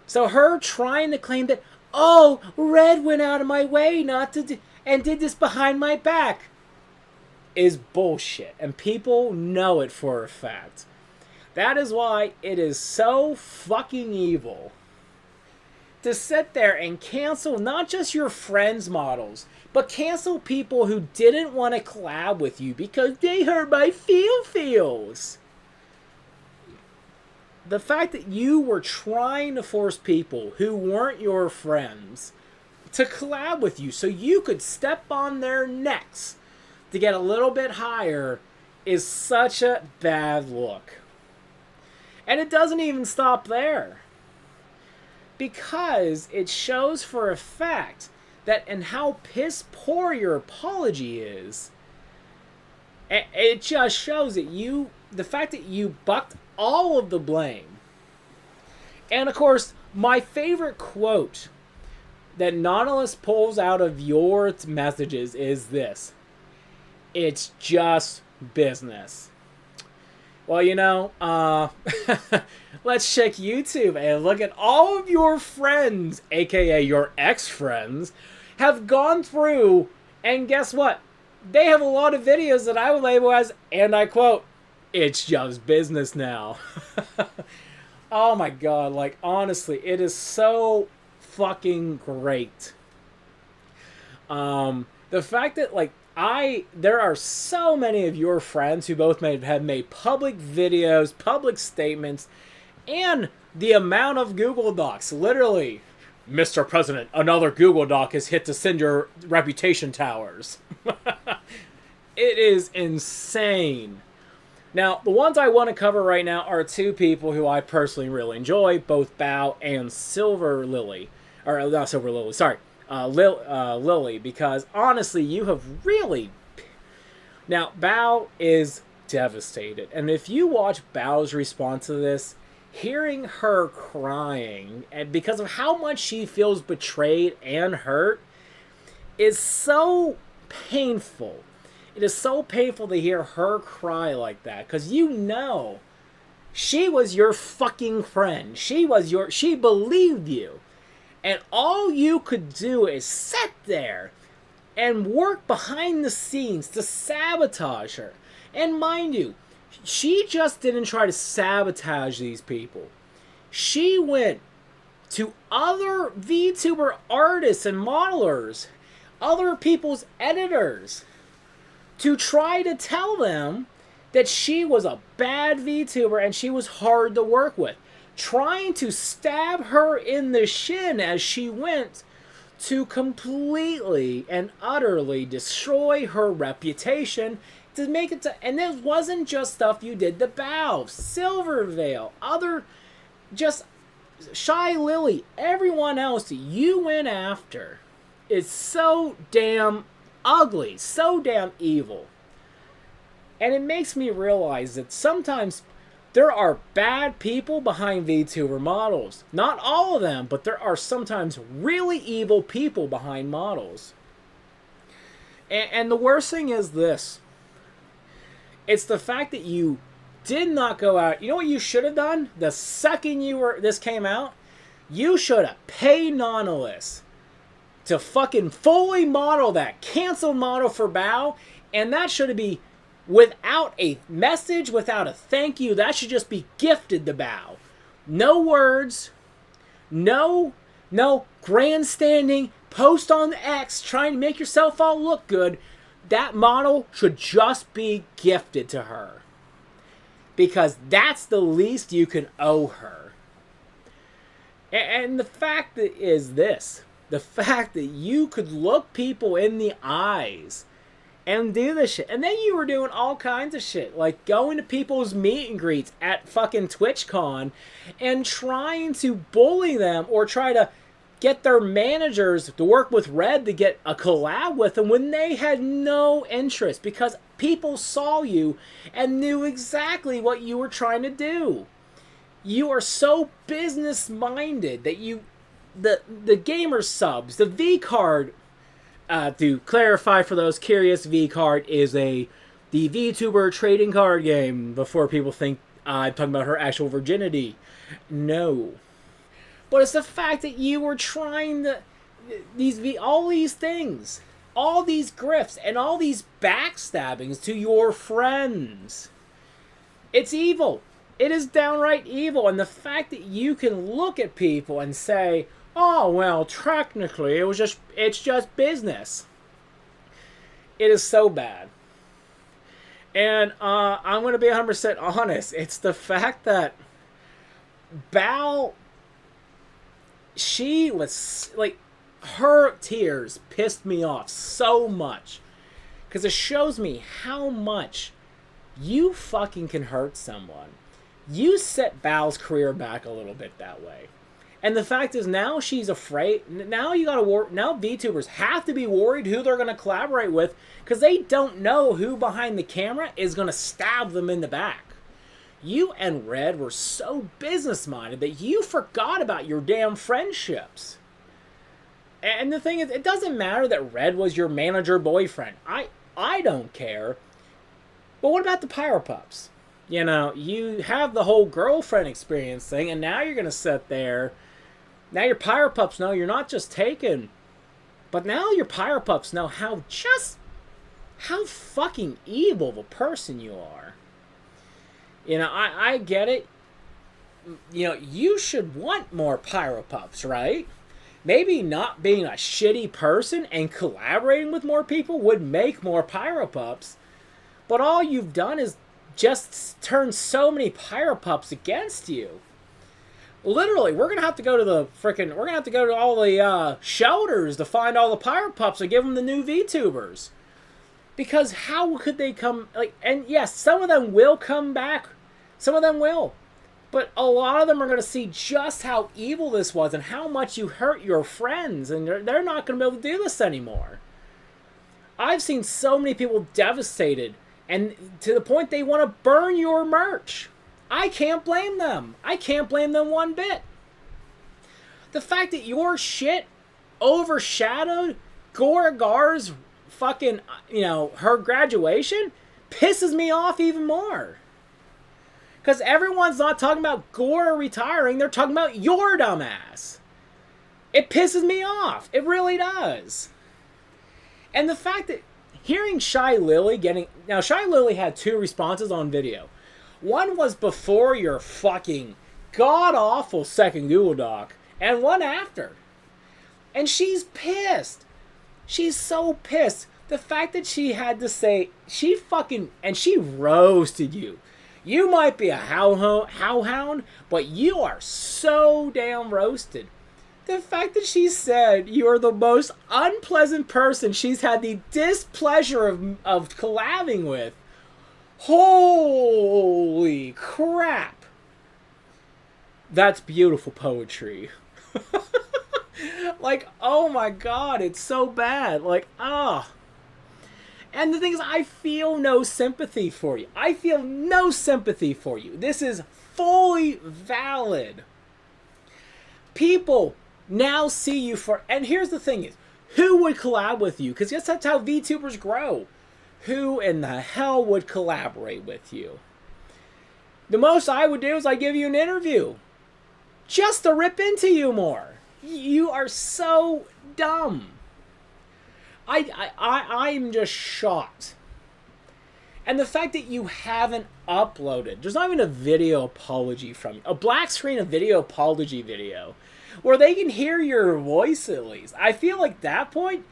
So her trying to claim that, oh, Red went out of my way not to and did this behind my back, is bullshit. And people know it for a fact. That is why it is so fucking evil to sit there and cancel not just your friends' models, but cancel people who didn't want to collab with you because they hurt my feels. The fact that you were trying to force people who weren't your friends to collab with you so you could step on their necks to get a little bit higher is such a bad look. And it doesn't even stop there. Because it shows for a fact that, and how piss poor your apology is, it just shows that the fact that you bucked all of the blame. And of course, my favorite quote that Nautilus pulls out of your messages is this: it's just business. Well, you know, let's check YouTube and look at all of your friends, aka your ex-friends, have gone through, and guess what? They have a lot of videos that I would label as, and I quote, it's just business now. Oh my god, like, honestly, it is so fucking great. The fact that, like, there are so many of your friends who both have made public videos, public statements, and the amount of Google Docs. Literally, Mr. President, another Google Doc has hit the Sinder reputation towers. It is insane. Now, the ones I want to cover right now are two people who I personally really enjoy, both Bao and Silver Lily. Or, not Silver Lily, sorry. Lily, because honestly, you have really... Now, Bao is devastated. And if you watch Bao's response to this, hearing her crying, and because of how much she feels betrayed and hurt, is so painful. It is so painful to hear her cry like that, because you know she was your fucking friend. She believed you. And all you could do is sit there and work behind the scenes to sabotage her. And mind you, she just didn't try to sabotage these people. She went to other VTuber artists and modelers, other people's editors, to try to tell them that she was a bad VTuber and she was hard to work with. Trying to stab her in the shin as she went to completely and utterly destroy her reputation to make it to... And this wasn't just stuff you did to Bao, Silvervale, other... Just Shy Lily, everyone else that you went after is so damn ugly, so damn evil. And it makes me realize that sometimes there are bad people behind VTuber models. Not all of them, but there are sometimes really evil people behind models. And the worst thing is this. It's the fact that you did not go out. You know what you should have done? The second this came out, you should have paid Nautilus to fucking fully model that canceled model for Bao, and that should be without a message, without a thank you. That should just be gifted to Bao. No words, no grandstanding, post on X trying to make yourself all look good. That model should just be gifted to her. Because that's the least you can owe her. And the fact that is this. The fact that you could look people in the eyes and do this shit. And then you were doing all kinds of shit. Like going to people's meet and greets at fucking TwitchCon and trying to bully them or try to get their managers to work with Red to get a collab with them when they had no interest, because people saw you and knew exactly what you were trying to do. You are so business minded that the gamer subs, the V card, to clarify for those curious, V card is the VTuber trading card game, before people think I'm talking about her actual virginity. No. But it's the fact that you were trying all these things, all these grifts, and all these backstabbings to your friends. It's evil. It is downright evil. And the fact that you can look at people and say, oh, well, technically, it's just business. It is so bad. And I'm going to be 100% honest. It's the fact that Bao, she was, like, her tears pissed me off so much. Because it shows me how much you fucking can hurt someone. You set Bao's career back a little bit that way. And the fact is, now she's afraid. Now you gotta now VTubers have to be worried who they're gonna collaborate with, because they don't know who behind the camera is gonna stab them in the back. You and Red were so business minded that you forgot about your damn friendships. And the thing is, it doesn't matter that Red was your manager boyfriend. I don't care. But what about the Pyro Pups? You know, you have the whole girlfriend experience thing, and now you're gonna sit there. Now your Pyro Pups know you're not just taken, but now your Pyro Pups know how fucking evil of a person you are. You know, I get it. You know, you should want more Pyro Pups, right? Maybe not being a shitty person and collaborating with more people would make more Pyro Pups, but all you've done is just turn so many Pyro Pups against you. Literally, we're gonna have to go to all the shelters to find all the Pyro Pups and give them the new VTubers. Because how could they come, like, and yes, some of them will come back. Some of them will. But a lot of them are going to see just how evil this was and how much you hurt your friends, and they're not going to be able to do this anymore. I've seen so many people devastated, and to the point they want to burn your merch. I can't blame them. I can't blame them one bit. The fact that your shit overshadowed Goragar's fucking, you know, her graduation pisses me off even more. Because everyone's not talking about Gora retiring, they're talking about your dumbass. It pisses me off. It really does. And the fact that hearing Shy Lily getting... Now, Shy Lily had 2 responses on video. One was before your fucking god-awful second Google Doc, and one after. And she's pissed. She's so pissed. The fact that she had to say... She fucking... And she roasted you. You might be a howhound, but you are so damn roasted. The fact that she said you are the most unpleasant person she's had the displeasure of collabing with. Holy crap. That's beautiful poetry. Like, oh my god, it's so bad. Like, ah. And the thing is, I feel no sympathy for you. I feel no sympathy for you. This is fully valid. People now see you for... And here's the thing is, who would collab with you? Because guess that's how VTubers grow. Who in the hell would collaborate with you? The most I would do is I give you an interview. Just to rip into you more. You are so dumb. I'm just shocked. And the fact that you haven't uploaded, there's not even a video apology from you. A black screen of video apology video where they can hear your voice at least. I feel like that point,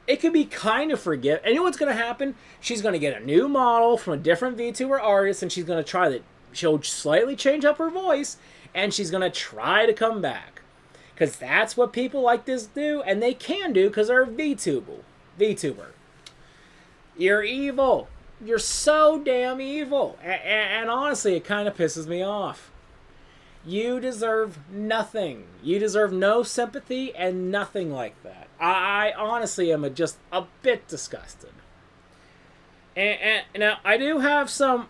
it could be kind of forgiven. And you know what's going to happen? She's going to get a new model from a different VTuber artist, and she's going to try that. She'll slightly change up her voice, and she's going to try to come back. Because that's what people like this do, and they can do because they're a VTuber. You're evil. You're so damn evil. And honestly, it kind of pisses me off. You deserve nothing. You deserve no sympathy and nothing like that. I honestly am just a bit disgusted. And now I do have some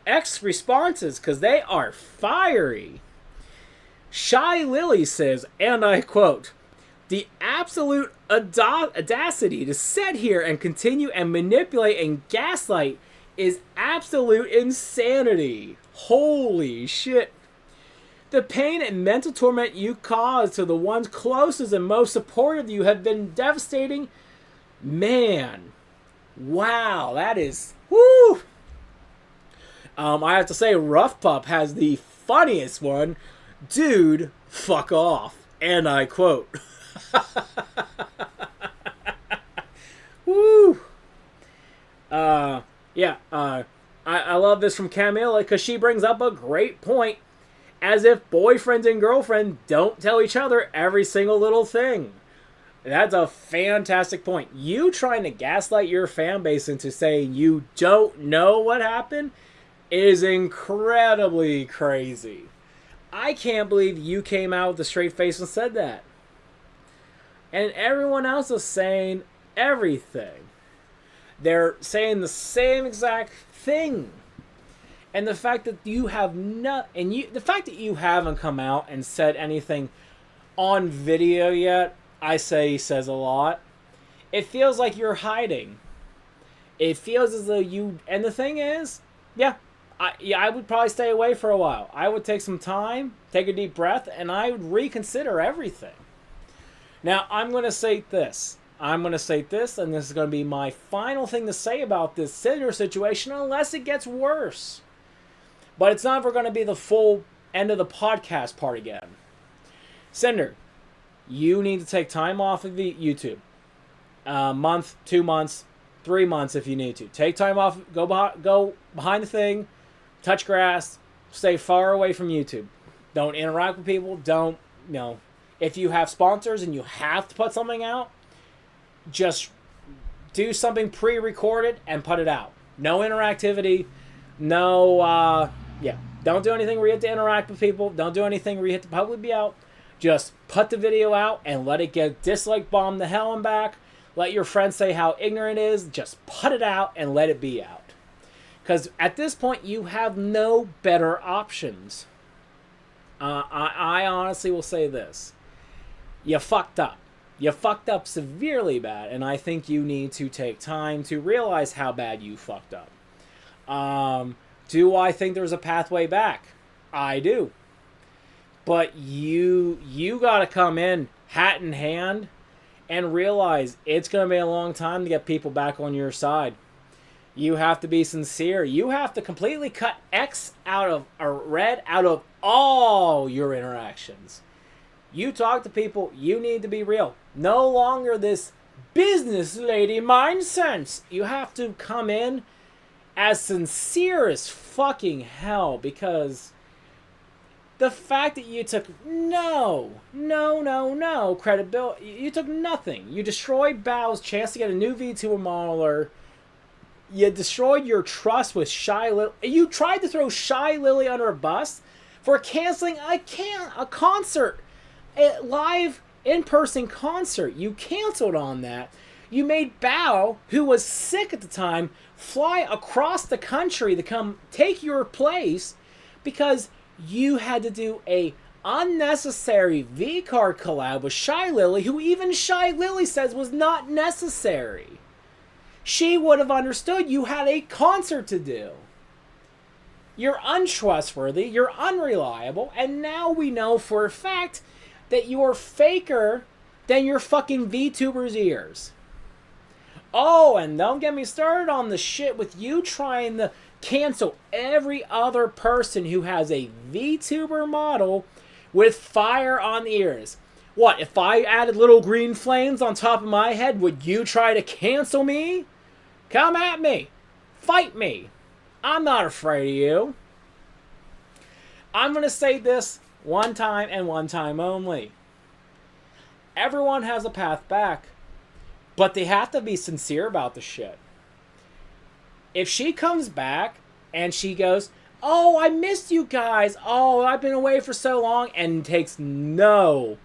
X responses because they are fiery. Shy Lily says, and I quote, "The absolute audacity to sit here and continue and manipulate and gaslight is absolute insanity. Holy shit. The pain and mental torment you cause to the ones closest and most supportive of you have been devastating. Man, wow, that is, woo." I have to say, Rough Pup has the funniest one. "Dude, fuck off." And I quote. Woo. I love this from Camilla because she brings up a great point. As if boyfriends and girlfriends don't tell each other every single little thing. That's a fantastic point. You trying to gaslight your fan base into saying you don't know what happened is incredibly crazy. I can't believe you came out with a straight face and said that. And everyone else is saying everything. They're saying the same exact thing. And the fact that you have the fact that you haven't come out and said anything on video yet, I say says a lot. It feels like you're hiding. It feels as though you, and the thing is, I would probably stay away for a while. I would take some time, take a deep breath, and I would reconsider everything. Now, I'm going to say this, and this is going to be my final thing to say about this Sinder situation, unless it gets worse. But it's not ever going to be the full end of the podcast part again. Sinder, you need to take time off of the YouTube. A month, 2 months, 3 months if you need to. Take time off, go behind the thing, touch grass, stay far away from YouTube. Don't interact with people. Don't, if you have sponsors and you have to put something out, just do something pre-recorded and put it out. No interactivity. No, don't do anything where you have to interact with people. Don't do anything where you have to publicly be out. Just put the video out and let it get dislike bombed to hell and back. Let your friends say how ignorant it is. Just put it out and let it be out. Because at this point, you have no better options. I honestly will say this. You fucked up. You fucked up severely bad. And I think you need to take time to realize how bad you fucked up. Do I think there's a pathway back? I do. But you got to come in hat in hand and realize it's going to be a long time to get people back on your side. You have to be sincere. You have to completely cut X out of all your interactions. You talk to people, you need to be real. No longer this business lady mindset. You have to come in as sincere as fucking hell, because the fact that you took no credibility, you took nothing. You destroyed Bao's chance to get a new Vtuber modeler. You destroyed your trust with Shy Lily. You tried to throw Shy Lily under a bus for canceling a concert, a live in-person concert. You canceled on that. You made Bao, who was sick at the time, fly across the country to come take your place because you had to do a unnecessary V-Card collab with Shy Lily, who even Shy Lily says was not necessary. She would have understood you had a concert to do. You're untrustworthy, you're unreliable, and now we know for a fact that you're faker than your fucking VTuber's ears. Oh, and don't get me started on the shit with you trying to cancel every other person who has a VTuber model with fire on the ears. What, if I added little green flames on top of my head, would you try to cancel me? Come at me. Fight me. I'm not afraid of you. I'm going to say this one time and one time only. Everyone has a path back, but they have to be sincere about the shit. If she comes back and she goes, oh, I missed you guys. Oh, I've been away for so long. And takes no,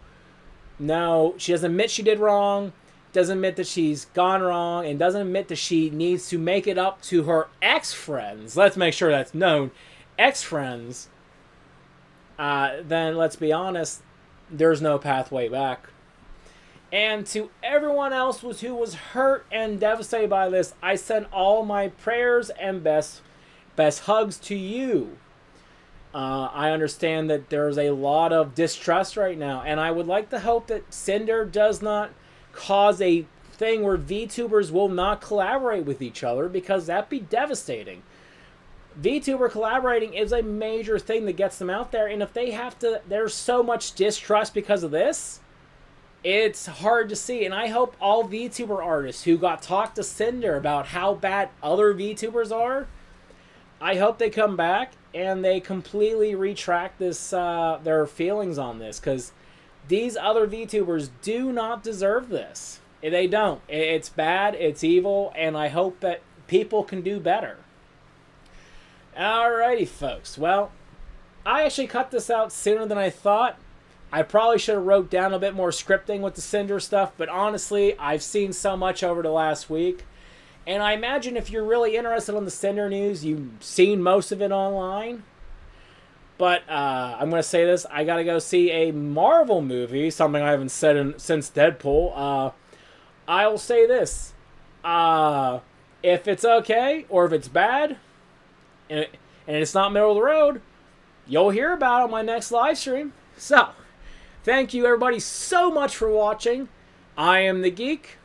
she doesn't admit she did wrong, doesn't admit that she's gone wrong, and doesn't admit that she needs to make it up to her ex-friends. Let's make sure that's known. Ex-friends. Then let's be honest, there's no pathway back. And to everyone else who was hurt and devastated by this, I send all my prayers and best hugs to you. I understand that there's a lot of distrust right now, and I would like to hope that Sinder does not cause a thing where VTubers will not collaborate with each other, because that'd be devastating. VTuber collaborating is a major thing that gets them out there, and if they have to, there's so much distrust because of this, it's hard to see. And I hope all VTuber artists who got talked to Sinder about how bad other VTubers are, I hope they come back and they completely retract this, their feelings on this, because these other VTubers do not deserve this. They don't. It's bad, it's evil, and I hope that people can do better. Alrighty, folks. Well, I actually cut this out sooner than I thought. I probably should have wrote down a bit more scripting with the Sinder stuff, but honestly, I've seen so much over the last week. And I imagine if you're really interested in the Sinder news, you've seen most of it online. But I'm going to say this. I got to go see a Marvel movie, something I haven't said since Deadpool. I will say this. If it's okay, or if it's bad, and it's not middle of the road, you'll hear about it on my next live stream. So, thank you everybody so much for watching. I am the Geek.